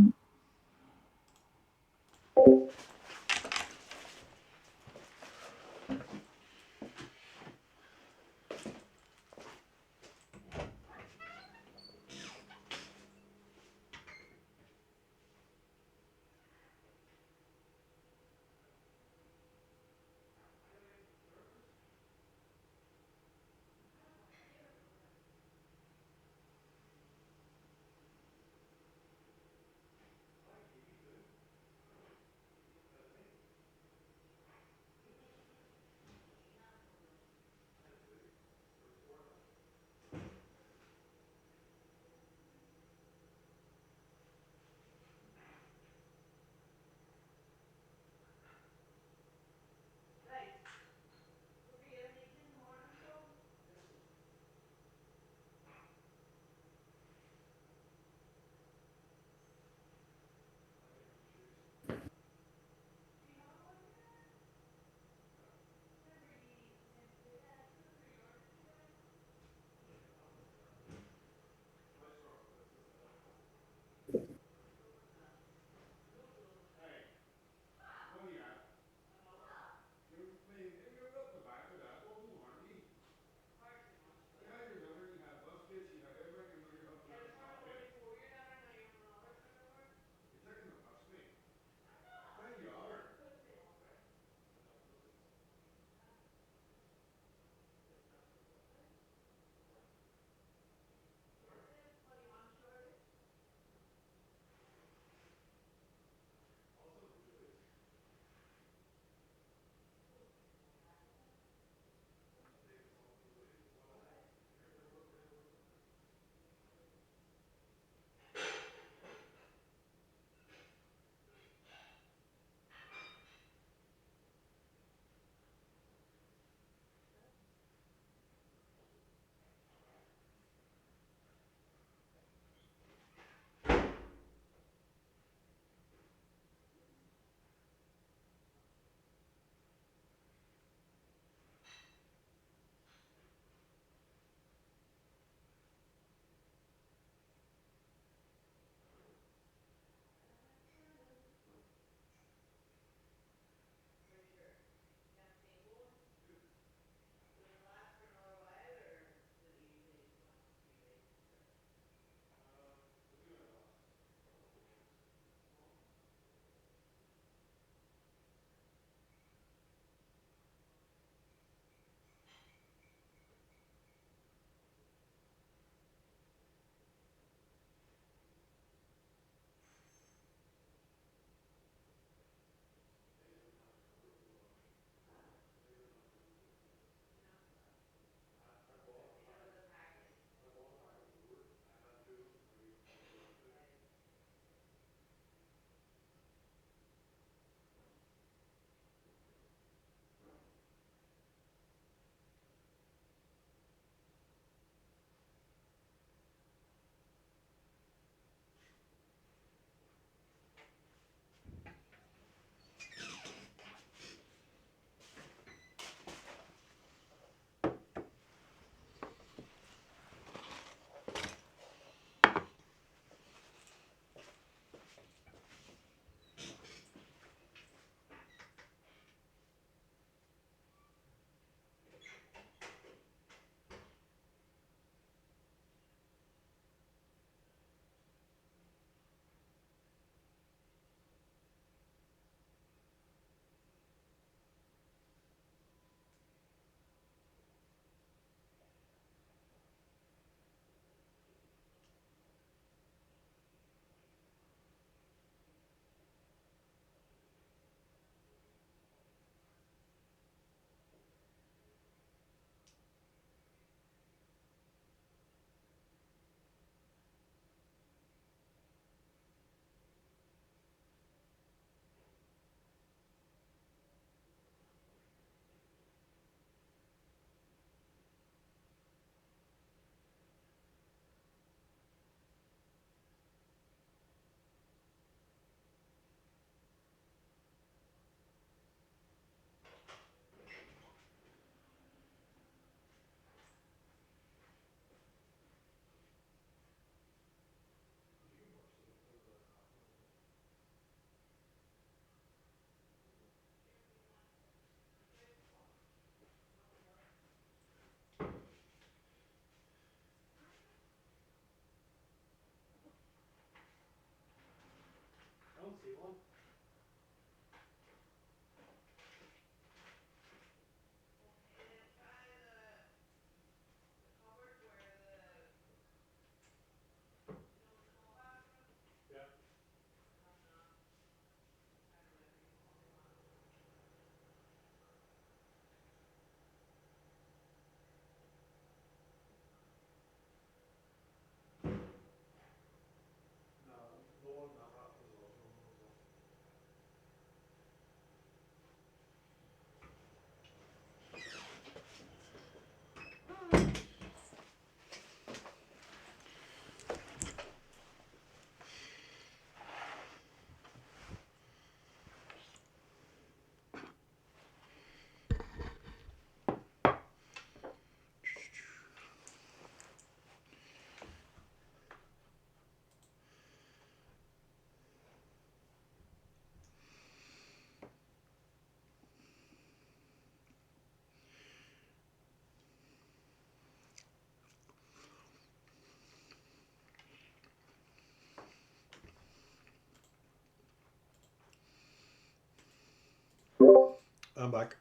I'm back.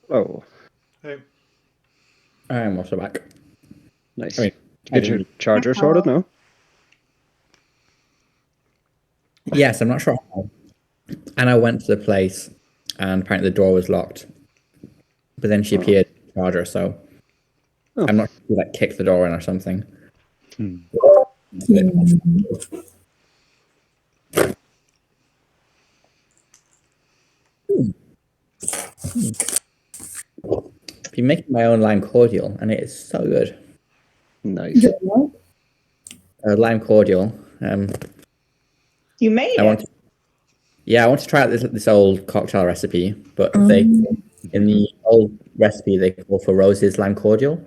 Oh, Hey. I'm also back. nice. I mean, Did you get your charger sorted now? Yes, I'm not sure how. And I went to the place, and apparently the door was locked. But then she appeared with the charger, so Oh. I'm not sure if she like kicked the door in or something. Hmm. Been making my own lime cordial, and it is so good. Nice. Lime cordial. You made I it. want to, I want to try out this old cocktail recipe, but in the old recipe they call for roses lime cordial,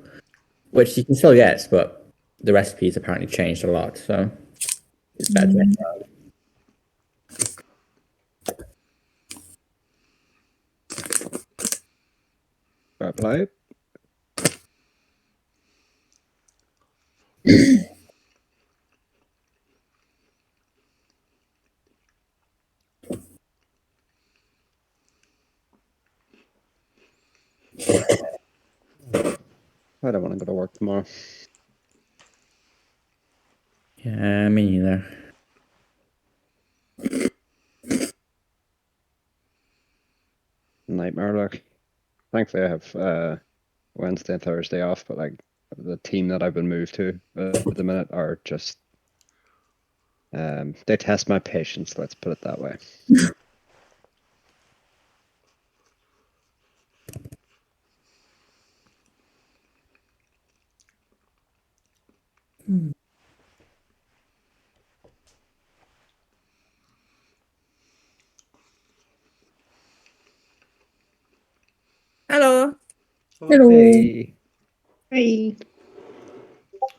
which you can still get, but the recipe's apparently changed a lot, so it's better to make it. Apply. I don't want to go to work tomorrow. Yeah, me neither. Nightmare, like. Thankfully, I have Wednesday and Thursday off, but like the team that I've been moved to at the minute are just they test my patience. Let's put it that way. Hello. Hello. Hey, Hey.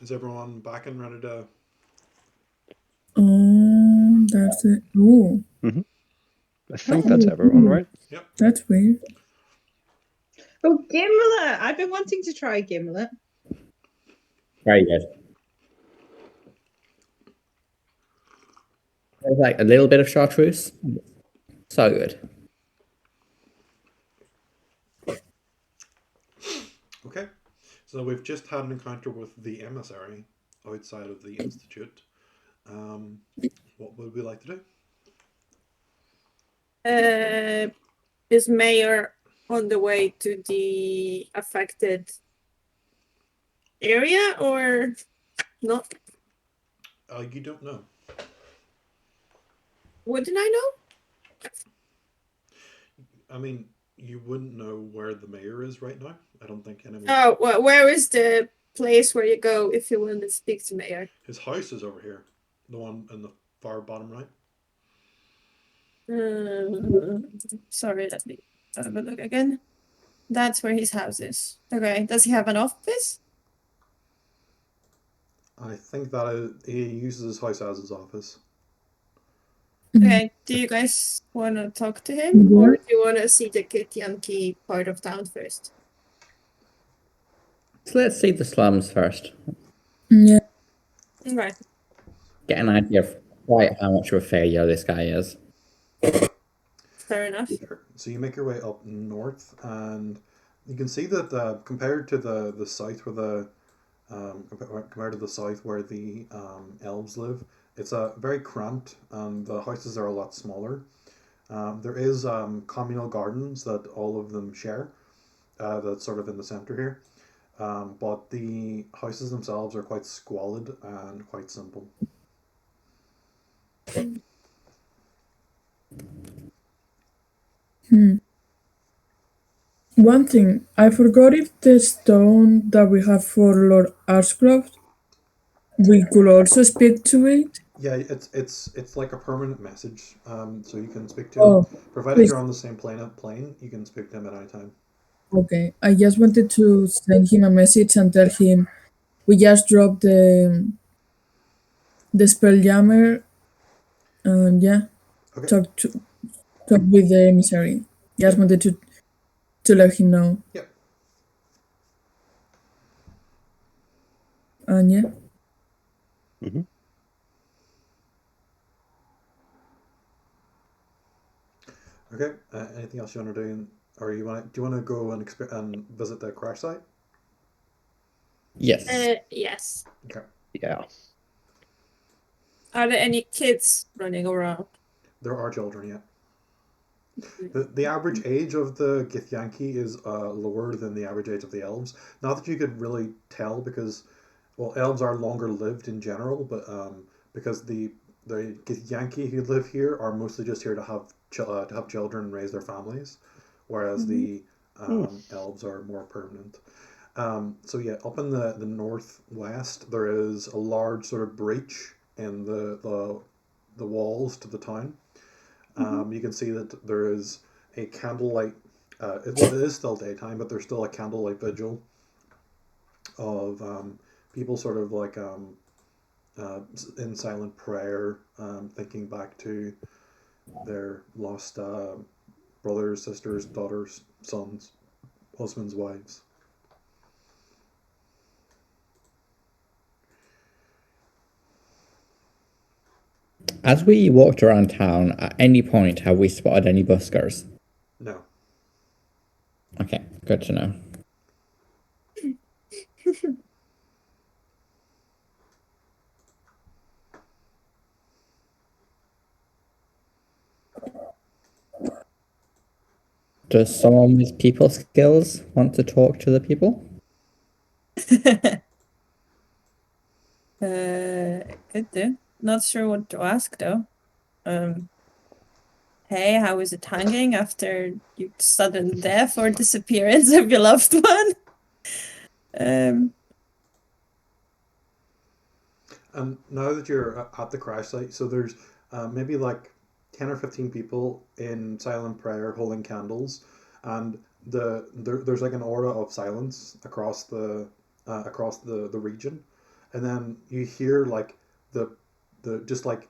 Is everyone back and ready to... That's it. Oh, I think that's everyone, right? that's weird. Oh, gimlet! I've been wanting to try gimlet. Very good. There's like a little bit of chartreuse. So good. Okay. So we've just had an encounter with the emissary outside of the Institute. What would we like to do? Is Mayor on the way to the affected area or not? You don't know. Wouldn't I know? I mean, you wouldn't know where the mayor is right now. I don't think anyone... Oh, well, where is the place where you go if you want to speak to Mayor? His house is over here. The one in the far bottom right. Sorry, let me have a look again. That's where his house is. Okay, does he have an office? I think that he uses his house as his office. Okay, do you guys want to talk to him or do you want to see the Githyanki part of town first? So let's see the slums first. Yeah. Okay. get an idea of quite how much of a failure this guy is. Fair enough. Sure. So you make your way up north, and you can see that compared to the south where compared to the south where the elves live, it's very cramped, and the houses are a lot smaller. There is communal gardens that all of them share. That's sort of in the center here. But the houses themselves are quite squalid and quite simple. One thing, I forgot if the stone that we have for Lord Ashcroft, we could also speak to it. Yeah, it's like a permanent message. So you can speak to Oh, him. Provided please. you're on the same plane, you can speak to him at any time. Okay, I just wanted to send him a message and tell him we just dropped the Spelljammer, and yeah, Okay. talk with the emissary. Just wanted to let him know. Yep. And yeah. Mm-hmm. Okay. Anything else you want to do, or do you want to go and visit the crash site? Yes. Yes. Okay. Yeah. Are there any kids running around? There are children, yeah. The average age of the Githyanki is lower than the average age of the elves. Not that you could really tell because, well, elves are longer lived in general, but because the Githyanki who live here are mostly just here to have children and raise their families, whereas the elves are more permanent. So yeah, up in the northwest there is a large sort of breach in the walls to the town. You can see that there is a candlelight. It is still daytime, but there's still a candlelight vigil of people sort of like in silent prayer, thinking back to their lost brothers, sisters, daughters, sons, husbands, wives. As we walked around town, at any point have we spotted any buskers? No. Okay, good to know. Does someone with people skills want to talk to the people? Could do. Not sure what to ask though. Hey, how is it hanging after your sudden death or disappearance of your loved one? And now that you're at the crash site, so there's maybe like 10 or 15 people in silent prayer holding candles, and there's like an aura of silence across the region, and then you hear like the just like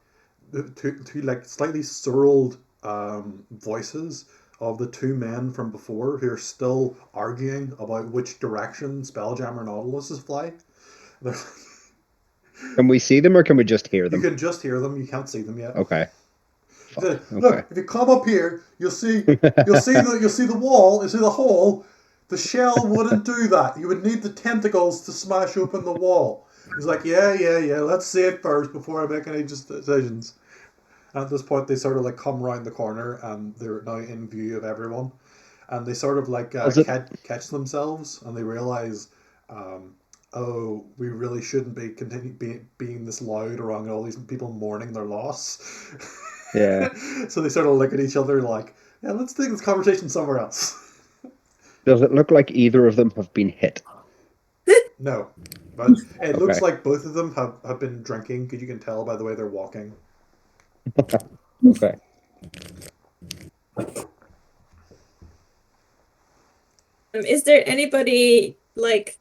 the two like slightly surled voices of the two men from before who are still arguing about which direction Spelljammer Nautiluses fly. They're Can we see them or can we just hear You them? can just hear them. You can't see them yet. Okay. Look, Okay. if you come up here, you'll see the wall. You see the hole. The shell wouldn't do that. You would need the tentacles to smash open the wall. He's like, yeah. Let's see it first before I make any decisions. And at this point, they sort of like come round the corner and they're now in view of everyone. And they sort of like catch themselves and they realize, oh, we really shouldn't be being this loud around all these people mourning their loss. Yeah. So they sort of look at each other like, yeah, let's take this conversation somewhere else. Does it look like either of them have been hit? No. But it looks Okay. like both of them have been drinking, because you can tell by the way they're walking. Okay. Is there anybody like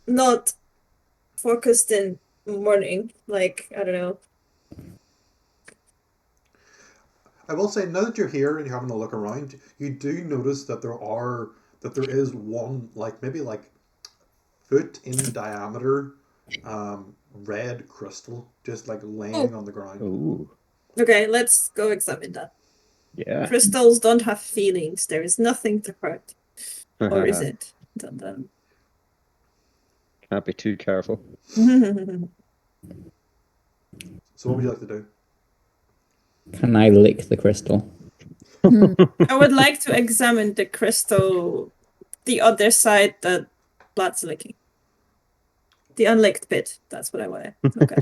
not focused in mourning? Like, I don't know. I will say, now that you're here and you're having a look around, you do notice that there is one, like maybe like foot in diameter, red crystal just like laying on the ground. Ooh. Okay, let's go examine that. Yeah. Crystals don't have feelings. There is nothing to hurt. Or is it? Dun, dun. Can't be too careful. So what would you like to do? Can I lick the crystal? I would like to examine the crystal, the other side that Blood's licking. The unlicked bit. That's what I want to. Okay.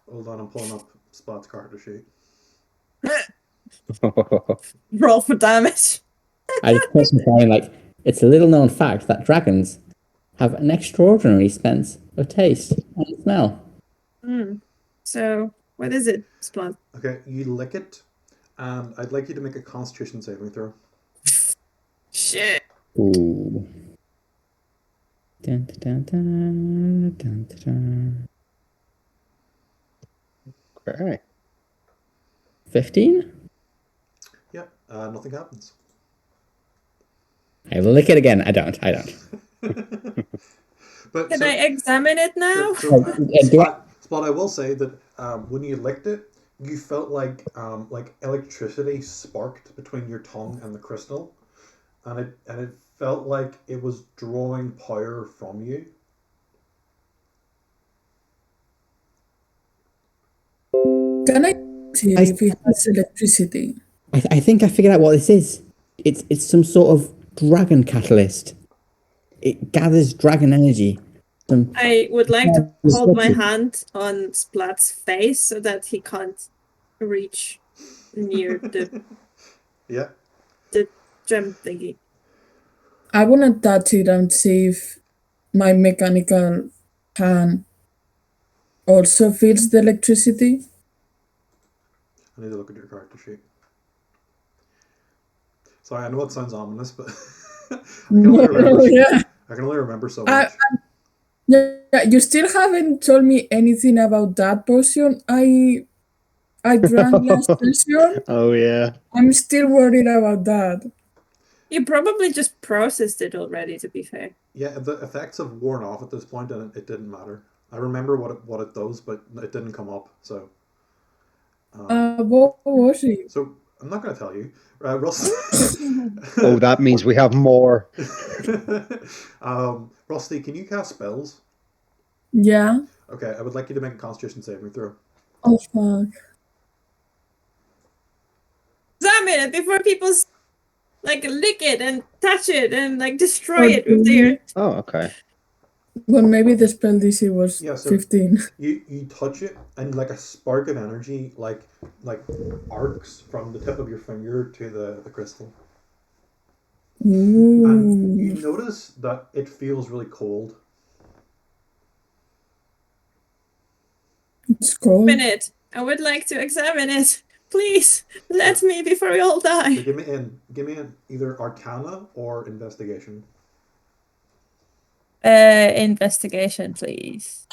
Hold on, I'm pulling up Spot's character sheet. Roll for damage. I just put some saying like it's a little known fact that dragons have an extraordinary sense of taste and smell. So, what is it, Splot? Okay, you lick it, and I'd like you to make a Constitution saving throw. Shit. Ooh. Dun, dun, dun, dun, dun, dun. Okay. 15? Yeah, nothing happens. I lick it again. I don't. But Can I examine it now? Spot, I will say that when you licked it, you felt like electricity sparked between your tongue and the crystal, and it felt like it was drawing power from you. Can I see if it has electricity? I think I figured out what this is. It's some sort of dragon catalyst. It gathers dragon energy. I would like to hold my hand on Splat's face so that he can't reach near the Yeah. gem thingy. I want to touch it and see if my mechanical hand also feels the electricity. I need to look at your character sheet. Sorry, I know it sounds ominous, but I can only remember so much. Yeah, you still haven't told me anything about that potion I drank last session. Oh yeah. I'm still worried about that. You probably just processed it already, to be fair. Yeah, the effects have worn off at this point, and it didn't matter. I remember what it does, but it didn't come up. So, What was it? so I'm not going to tell you, Rusty. Oh, that means we have more. Rusty, can you cast spells? Yeah. Okay, I would like you to make a Constitution saving throw. Oh fuck. Examine it before people lick it and touch it and destroy it with their. Oh, okay. Well, maybe the spell DC was Yeah, so 15. You touch it, and like a spark of energy like arcs from the tip of your finger to the crystal. Ooh. And you notice that it feels really cold. It's cold. Minute. I would like to examine it. Please, let me before we all So die. give me in either Arcana or Investigation. Investigation, please.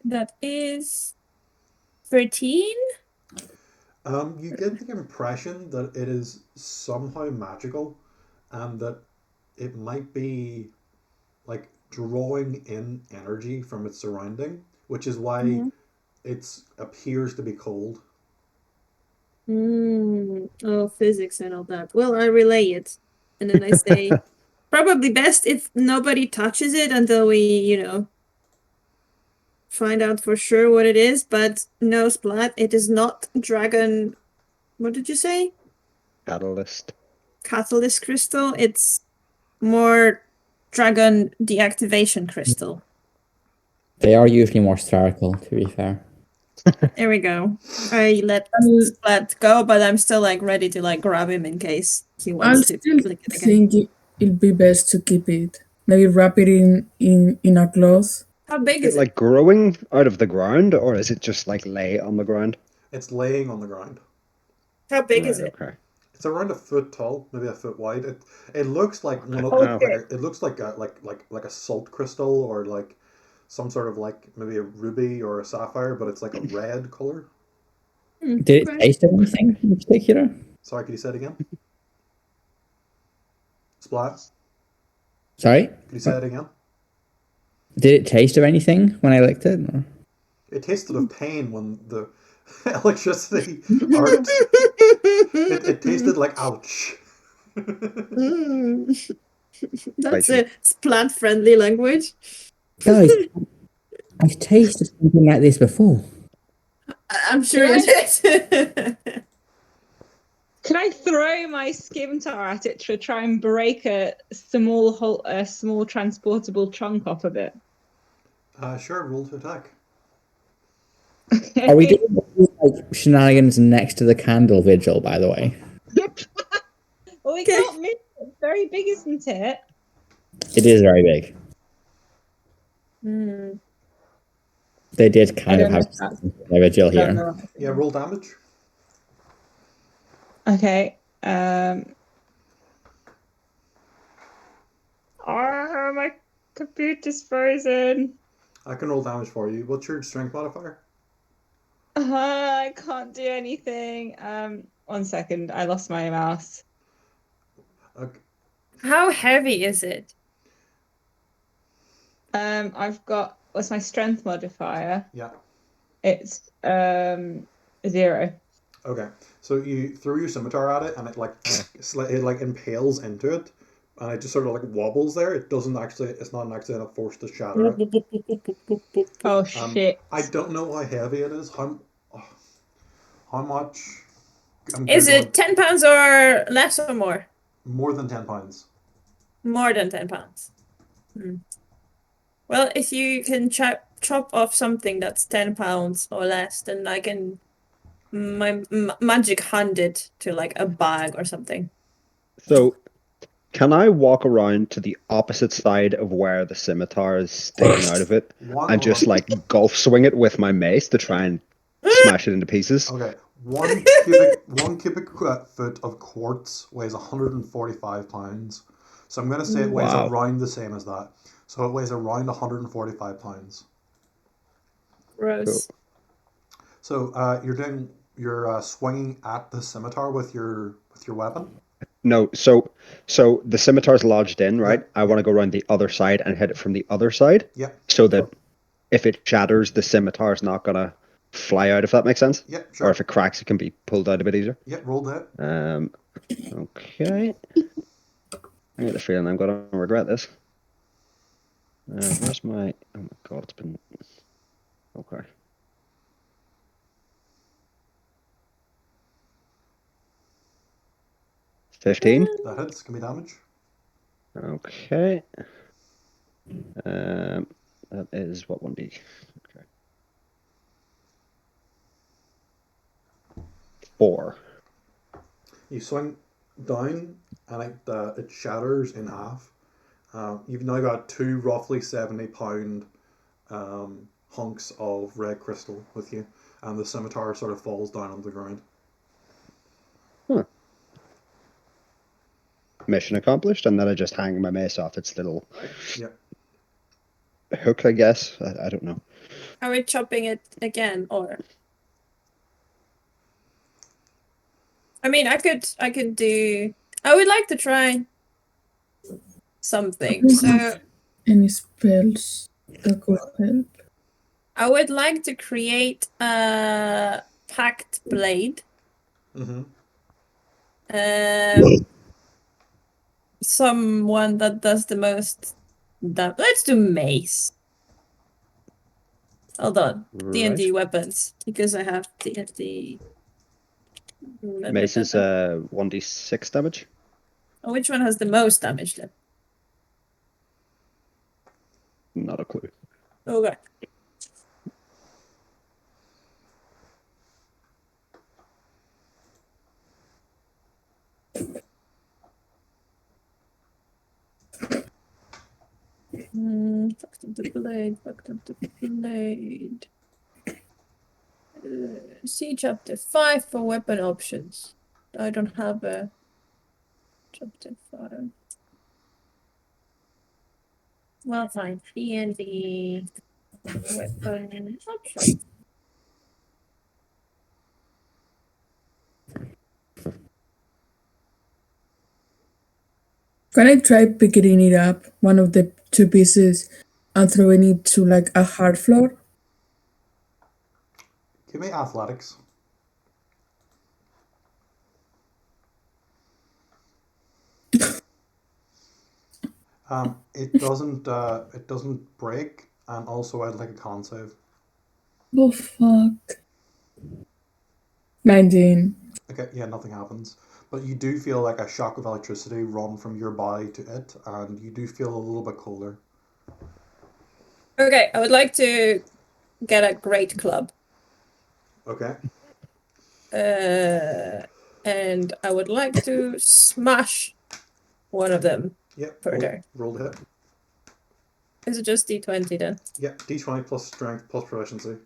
That is 13. You get the impression that it is somehow magical, and that it might be like drawing in energy from its surrounding, which is why it appears to be cold. Oh, physics and all that. Well, I relay it, and then I say, probably best if nobody touches it until we, find out for sure what it is. But no, Splat, it is not dragon. What did you say? Catalyst. Catalyst crystal. It's more dragon deactivation crystal. They are usually more spherical, to be fair. There we go. I let Splat go, but I'm still ready to grab him in case he I wants to still click it again. think it'd be best to keep it. Maybe wrap it in a cloth. How big Is is it growing out of the ground, or is it just lay on the ground? It's laying on the ground. How big is it? Okay. It's around a foot tall, maybe a foot wide. It looks like it looks like a salt crystal, or like some sort of maybe a ruby or a sapphire, but it's like a red color. Did it taste of anything in particular? Sorry, could you say it again? Splat. Sorry? Could you say it again? Did it taste of anything when I licked it? Or? It tasted of pain when the electricity hurt. It tasted like ouch. That's Spicy. a plant-friendly language. Guys, I've tasted something like this before. I'm sure you did. Can I throw my scimitar at it to try and break a small transportable chunk off of it? Sure, roll to attack. Are we doing like shenanigans next to the candle vigil, by the way? Well, we can't move. It's very big, isn't it? It is very big. Hmm. They did kind of don't know have if that's- a vigil Don't here. know. Yeah, roll damage. Okay. Oh, my computer's frozen. I can roll damage for you. What's your strength modifier? I can't do anything. 1 second. I lost my mouse. Okay. How heavy is it? I've got, what's my strength modifier? Yeah. It's 0. Okay. So you throw your scimitar at it, and it like impales into it, and it just sort of like wobbles there. It doesn't actually. It's not actually a force to shatter it. Oh shit! I don't know how heavy it is. How much? Is it 10 pounds or less or more? More than 10 pounds? More than 10 pounds. Hmm. Well, if you can chop off something that's 10 pounds or less, then I can magic hand it to like a bag or something. So, can I walk around to the opposite side of where the scimitar is sticking out of it and just like golf swing it with my mace to try and smash it into pieces? Okay. 1 cubic foot of quartz weighs 145 pounds. So I'm going to say it weighs Wow. around the same as that. So it weighs around 145 pounds. Gross. Cool. So you're swinging at the scimitar with your weapon. No, so the scimitar's lodged in, right? Yeah. I want to go around the other side and hit it from the other side. Yeah. So that if it shatters, the scimitar's not gonna fly out, if that makes sense. Yeah, sure. Or if it cracks, it can be pulled out a bit easier. Yeah, roll that. Okay. I get the feeling I'm gonna regret this. Where's my? Oh my god, it's been. Okay. $15. That hits. Give me damage. Okay. That is what 1d. Okay. 4. You swing down, and it shatters in half. You've now got 2 roughly 70-pound hunks of red crystal with you, and the scimitar sort of falls down on the ground. Huh. Mission accomplished, and then I just hang my mace off its little hook, I guess. I don't know. Are we chopping it again, or? I mean, I could do. I would like to try something. So Any spells that could help? I would like to create a packed blade. Mm-hmm. Someone that does the most. Let's do mace. Hold on, D&D weapons, because I have D&D. Mace is 1d6 damage. Oh, which one has the most damage then? Not a clue. Okay. Fucked up the blade, fucked up the blade. See chapter 5 for weapon options. I don't have a chapter 5. Well, fine. D&D weapon option. Can I try picking it up, one of the 2 pieces, and throwing it to like a hard floor. Give me athletics. It doesn't break, and also I'd like a con save. Oh fuck. 19. Okay, yeah, nothing happens. But you do feel like a shock of electricity run from your body to it, and you do feel a little bit colder. Okay, I would like to get a great club. Okay. And I would like to smash one of them Yep. further. Roll the hit. Is it just D20 then? Yep. D20 plus strength plus proficiency.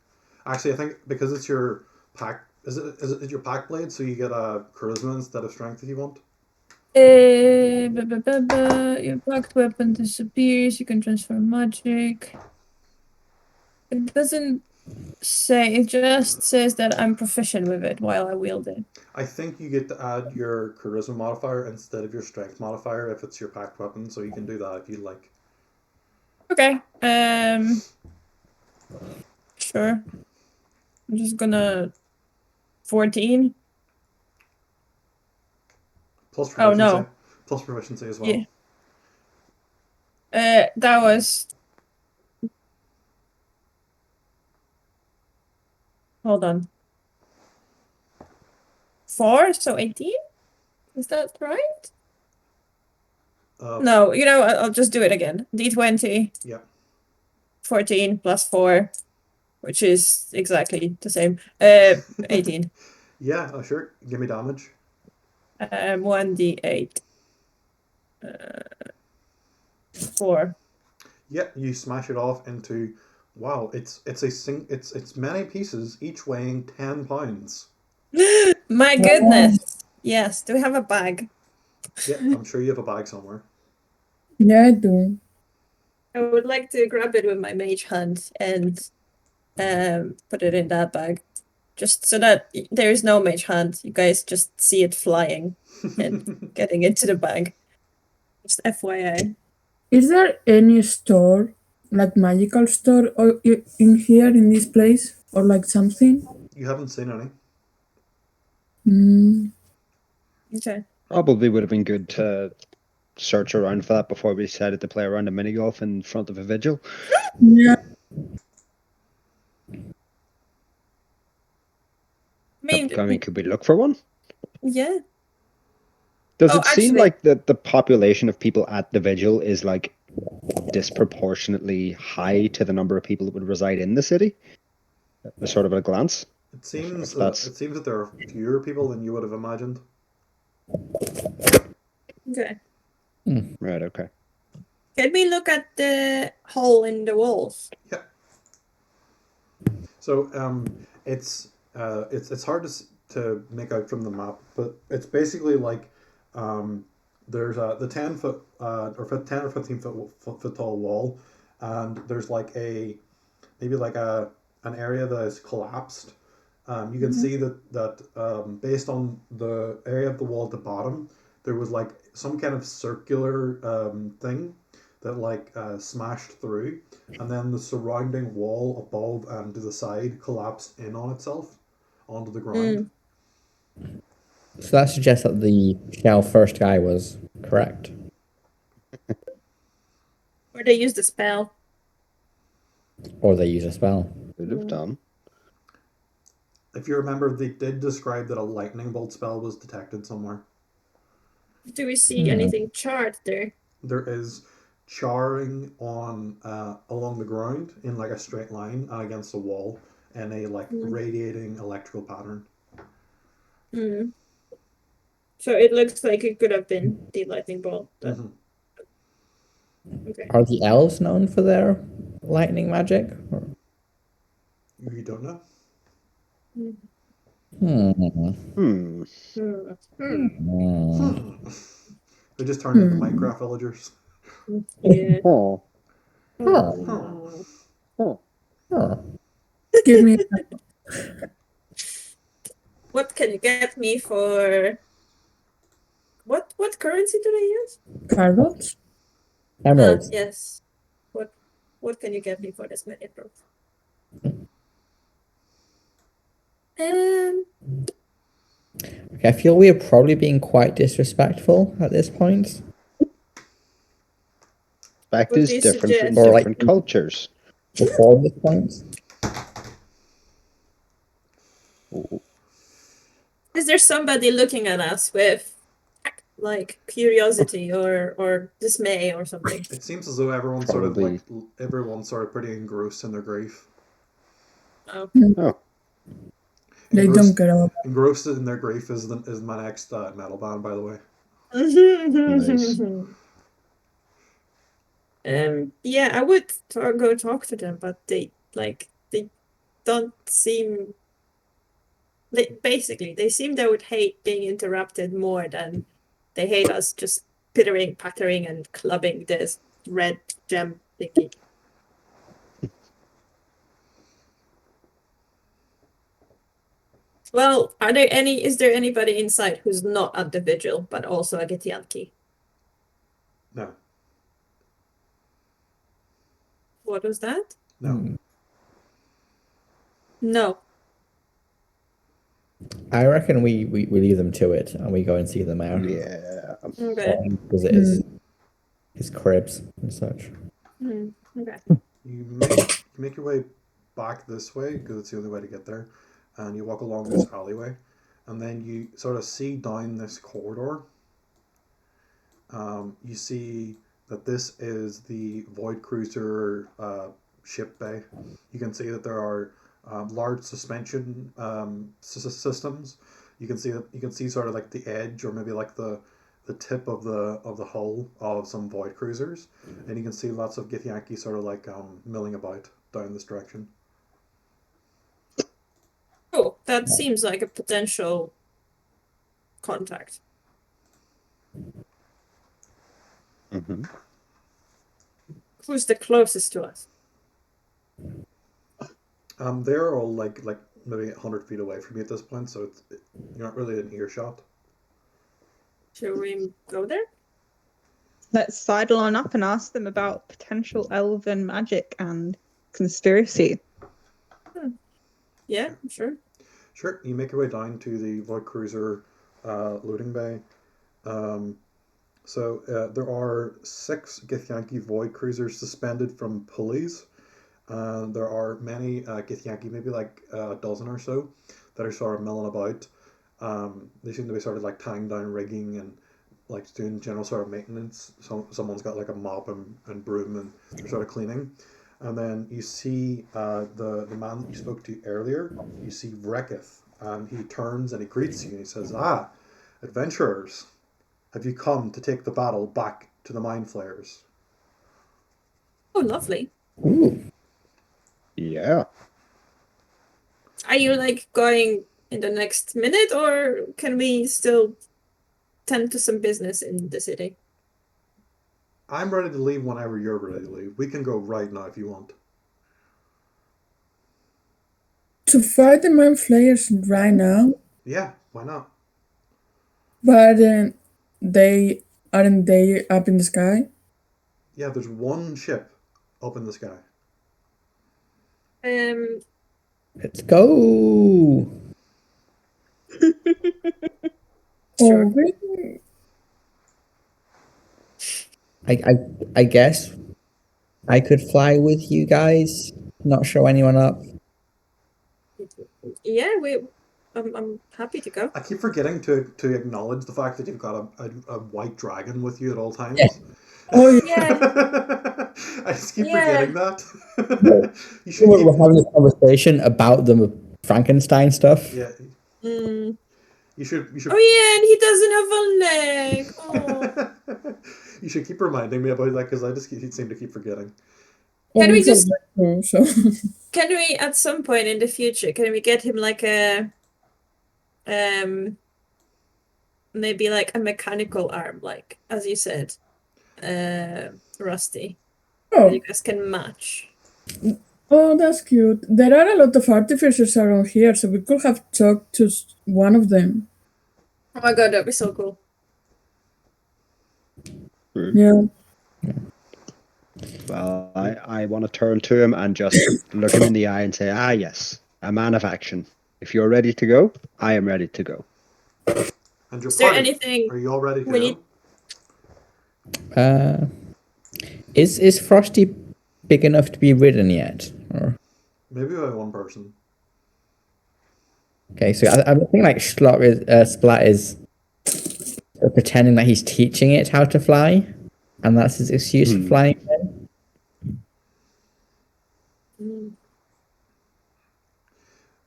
Actually, I think because it's your pack. Is it your pack blade? So you get a charisma instead of strength if you want. Your packed weapon disappears. You can transfer magic. It doesn't say. It just says that I'm proficient with it while I wield it. I think you get to add your charisma modifier instead of your strength modifier if it's your packed weapon, so you can do that if you like. Okay. Sure. I'm just gonna 14. Plus proficiency. Oh, no. Plus proficiency as well. Yeah. That was. Hold on. 4, so 18? Is that right? No, I'll just do it again. D20. Yeah. 14 plus 4, which is exactly the same. 18. Yeah, sure. Give me damage. 1d8. 4. Yeah, you smash it off into. Wow, it's many pieces, each weighing 10 pounds. My goodness. Yes. Do we have a bag? Yeah, I'm sure you have a bag somewhere. Yeah, I do. I would like to grab it with my mage hand and put it in that bag. Just so that there is no mage hand. You guys just see it flying and getting into the bag. Just FYI. Is there any store, like magical store, or in here in this place, or like something? You haven't seen any. Okay. Probably would have been good to search around for that before we decided to play around a mini golf in front of a vigil. Yeah. I mean, could we look for one? Yeah. Does it seem actually- like the population of people at the vigil is like disproportionately high to the number of people that would reside in the city? Sort of at a glance. It seems that's- that there are fewer people than you would have imagined. Okay. Right, okay. Can we look at the hole in the walls? Yeah. So it's hard to make out from the map, but it's basically like there's the 10-foot or 10 or 15-foot tall wall, and there's like maybe like an area that is collapsed. You can see that based on the area of the wall at the bottom, there was like some kind of circular thing that like smashed through, and then the surrounding wall above and to the side collapsed in on itself onto the ground. So that suggests that the shell first guy was correct. Or they used a spell. Or they use a spell. Could have done. If you remember, they did describe that a lightning bolt spell was detected somewhere. Do we see anything charred there? There is charring on along the ground in like a straight line and against the wall in a like radiating electrical pattern. So it looks like it could have been the lightning bolt. Okay. Are the elves known for their lightning magic? Or... You don't know? They just turned into Minecraft villagers. Yeah. Give me. What can you get me for? What currency do they use? Carrots? Emeralds. Yes. What? What can you get me for this minute, bro? Okay, I feel we are probably being quite disrespectful at this point. Fact What is do you different in suggest? Or, like, different cultures. Before this point. Ooh. Is there somebody looking at us with like curiosity or dismay or something? It seems as though everyone's sort of Probably. everyone's sort of pretty engrossed in their grief. Oh. Oh, They don't care about that. Engrossed in their grief is my next metal band, by the way. Nice. Yeah, I would go talk to them, but they don't seem. Basically, they seem they would hate being interrupted more than they hate us just pittering, pattering, and clubbing this red gem thingy. Well, is there anybody inside who's not at the vigil, but also a Githyanki? No. What was that? No. No. I reckon we leave them to it and we go and see them out. Yeah. Okay. Visit his cribs and such. Okay. You make your way back this way because it's the only way to get there, and you walk along this alleyway, and then you sort of see down this corridor. You see that this is the Void Cruiser ship bay. You can see that there are large suspension systems. You can see sort of like the edge or maybe like the tip of the hull of some Void Cruisers, and you can see lots of Githyanki sort of like milling about down this direction. Oh, that seems like a potential contact. Mm-hmm. Who's the closest to us? They're all like maybe 100 feet away from you at this point, so you're not really in earshot. Should we go there? Let's sidle on up and ask them about potential elven magic and conspiracy. Yeah, sure. Sure, you make your way down to the Void Cruiser loading bay. So there are 6 Githyanki Void Cruisers suspended from pulleys. There are many Githyanki, maybe like a dozen or so, that are sort of milling about. They seem to be sort of like tying down rigging and like doing general sort of maintenance. Someone's got like a mop and broom and they're sort of cleaning. And then you see the man that you spoke to earlier, you see Vreketh, and he turns and he greets you and he says, "Ah, adventurers, have you come to take the battle back to the Mind Flayers?" Oh, lovely. Ooh. Yeah. Are you like going in the next minute, or can we still tend to some business in the city? I'm ready to leave whenever you're ready to leave. We can go right now if you want. To fight the Mind Flayers right now, Yeah, why not? but they aren't they up in the sky? Yeah, there's one ship up in the sky. Let's go. Sure. Oh, really? I guess I could fly with you guys. Not show anyone up. Yeah, I'm happy to go. I keep forgetting to acknowledge the fact that you've got a white dragon with you at all times. Yeah. Oh, Yeah. I just keep Yeah. forgetting that. You should We're keep, having a conversation about the Frankenstein stuff. yeah. Mm. You should. Oh yeah, and he doesn't have a leg. Oh. You should keep reminding me about that because I just seem to keep forgetting. Can we just- so Can we, at some point in the future, can we get him like a, maybe like a mechanical arm, like as you said, Rusty? oh, You guys can match. oh, that's cute. There are a lot of artificers around here, so we could have talked to one of them. Oh my god, that'd be so cool. Yeah. Well, I want to turn to him and just look him in the eye and say, "Ah, yes, a man of action. If you're ready to go, I am ready to go." And your Is there party, anything are you all ready to we go? need? Is Frosty big enough to be ridden yet? Or Maybe by one person. okay, so I'm thinking like Splat is pretending that he's teaching it how to fly, and that's his excuse for flying.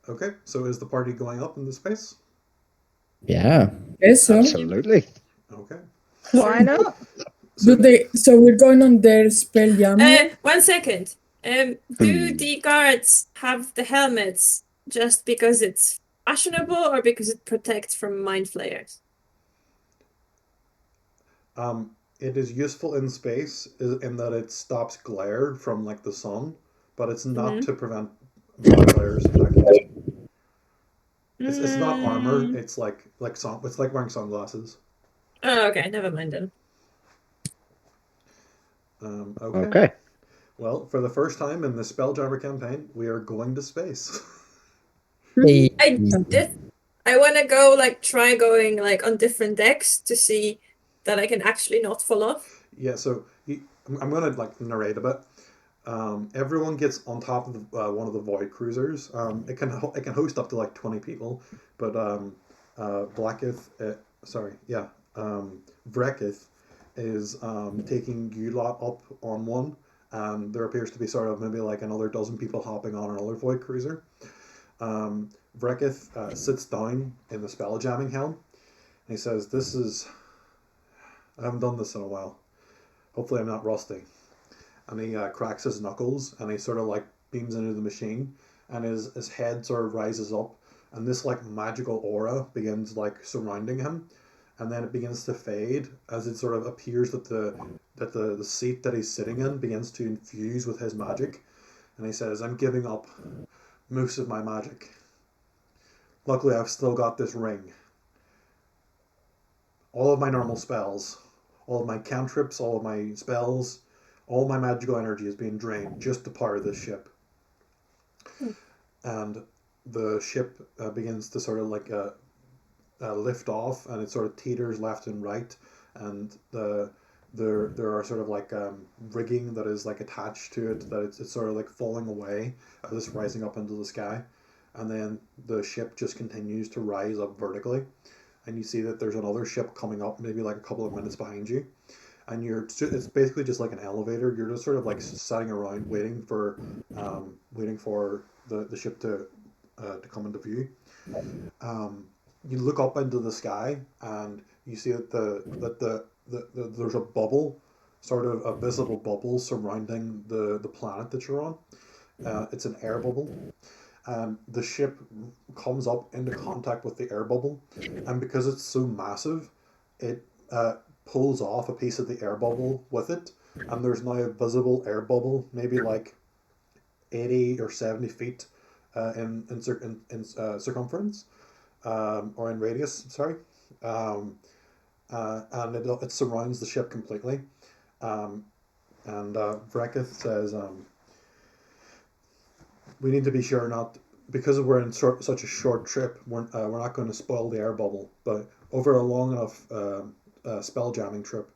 Okay, so is the party going up into space? Yeah. Yes, so Absolutely. Okay. Why not? do they? So we're going on their Skiffjammer. 1 second. Do the guards have the helmets just because it's fashionable or because it protects from mind flayers? It is useful in space in that it stops glare from like the sun, but it's not to prevent mind flares exactly. It's not armor. It's like it's like wearing sunglasses. Oh, okay, never mind then. Okay. Okay. Well, for the first time in the Spelljammer campaign, we are going to space. I want to go like try going like on different decks to see that I can actually not fall off. Yeah. So I'm gonna like narrate a bit. Everyone gets on top of one of the Void Cruisers. It can host up to like 20 people, but Blackith, Vrekith is taking you lot up on one, and there appears to be sort of maybe like another dozen people hopping on another Void Cruiser. Vrekith sits down in the spell jamming helm, and he says, I haven't done this in a while. Hopefully I'm not rusty." And he cracks his knuckles, and he sort of like beams into the machine, and his head sort of rises up, and this like magical aura begins like surrounding him, and then it begins to fade as it sort of appears that the seat that he's sitting in begins to infuse with his magic, and he says, "I'm giving up most of my magic. Luckily, I've still got this ring. All of my normal spells, all of my cantrips, all of my spells, all my magical energy is being drained just to power this ship." And the ship begins to sort of like lift off, and it sort of teeters left and right, and there are sort of like rigging that is like attached to it that it's sort of like falling away as it's rising up into the sky, and then the ship just continues to rise up vertically, and you see that there's another ship coming up maybe like a couple of minutes behind you, and it's basically just like an elevator. You're just sort of like sitting around waiting for the ship to come into view. You look up into the sky, and you see that there's a bubble, sort of a visible bubble surrounding the planet that you're on. It's an air bubble. The ship comes up into contact with the air bubble, and because it's so massive, it pulls off a piece of the air bubble with it, and there's now a visible air bubble, maybe like 80 or 70 feet in circumference, or in radius, sorry. And it surrounds the ship completely. And Vrekith says, "We need to be sure not, because we're in such a short trip, we're not going to spoil the air bubble, but over a long enough spell jamming trip,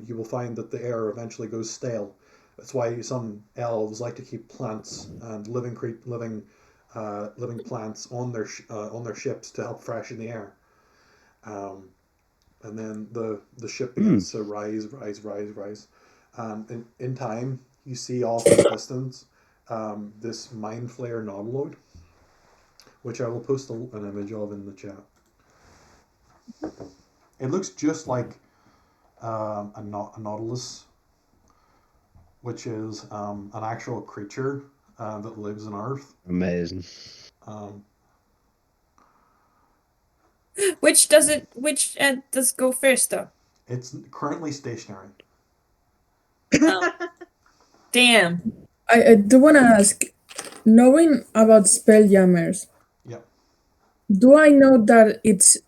you will find that the air eventually goes stale. That's why some elves like to keep plants and living plants on their ships to help freshen the air." And then the ship begins to rise, and in time you see off in the distance this mind flayer nautiloid, which I will post an image of in the chat. It looks just like a nautilus, which is an actual creature that lives on Earth. Amazing. Which does go first though? It's currently stationary. Oh. Damn. I do want to ask, knowing about Spelljammers, Yep. do I know that it's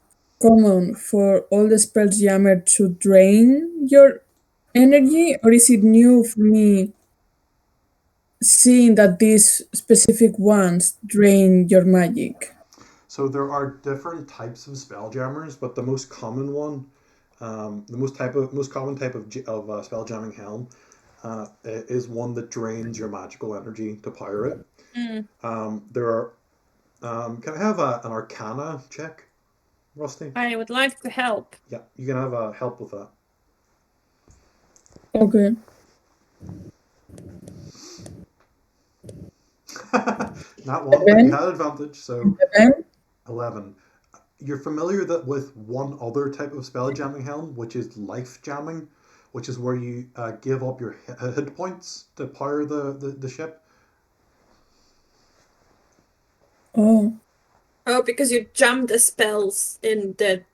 common for all the Spelljammer to drain your energy, or is it new for me seeing that these specific ones drain your magic? So there are different types of spelljammers, but the most common one, the most common type of spelljamming helm, is one that drains your magical energy to power it. There are. Can I have an Arcana check, Rusty? I would like to help. Yeah, you can have a help with that. Okay. Not one, but you had advantage, so 11? 11. You're familiar with one other type of spell jamming helm, which is life jamming, which is where you give up your hit points to power the ship. Oh. Oh, because you jam the spells in the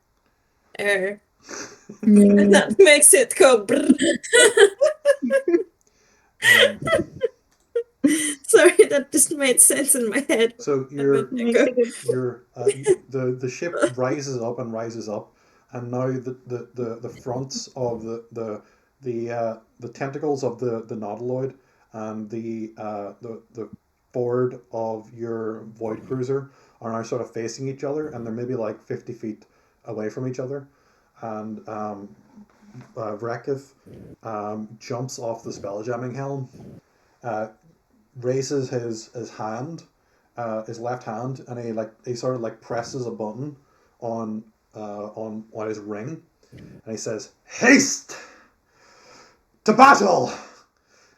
air. Yeah. And that makes it go brrr. Sorry, that just made sense in my head. So the ship rises up and rises up, and now the fronts of the tentacles of the nautiloid and the board of your void cruiser are now sort of facing each other, and they're maybe like 50 feet away from each other, and Vrekith jumps off the spelljamming helm, raises his hand, his left hand, and he sort of like presses a button on his ring, and he says, "Haste to battle!"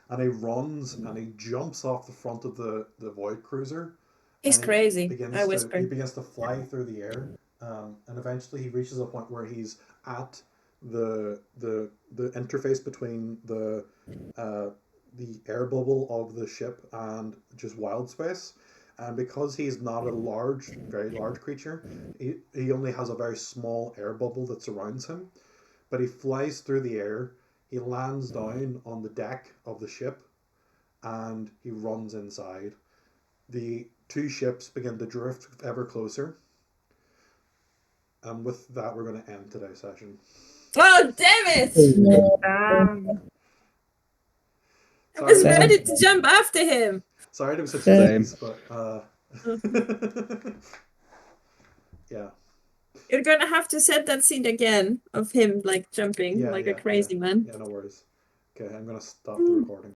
And he runs and he jumps off the front of the void cruiser. He's crazy. I whisper. He begins to fly through the air, and eventually he reaches a point where he's at the interface between the air bubble of the ship and just wild space. And because he's not a very large creature, he only has a very small air bubble that surrounds him. But he flies through the air, he lands down on the deck of the ship, and he runs inside. The two ships begin to drift ever closer. And with that, we're going to end today's session. Oh, damn it! I was ready to jump after him. Sorry to be such Same. a but yeah. You're gonna have to set that scene again of him like jumping like a crazy man. Yeah, no worries. Okay, I'm gonna stop the recording.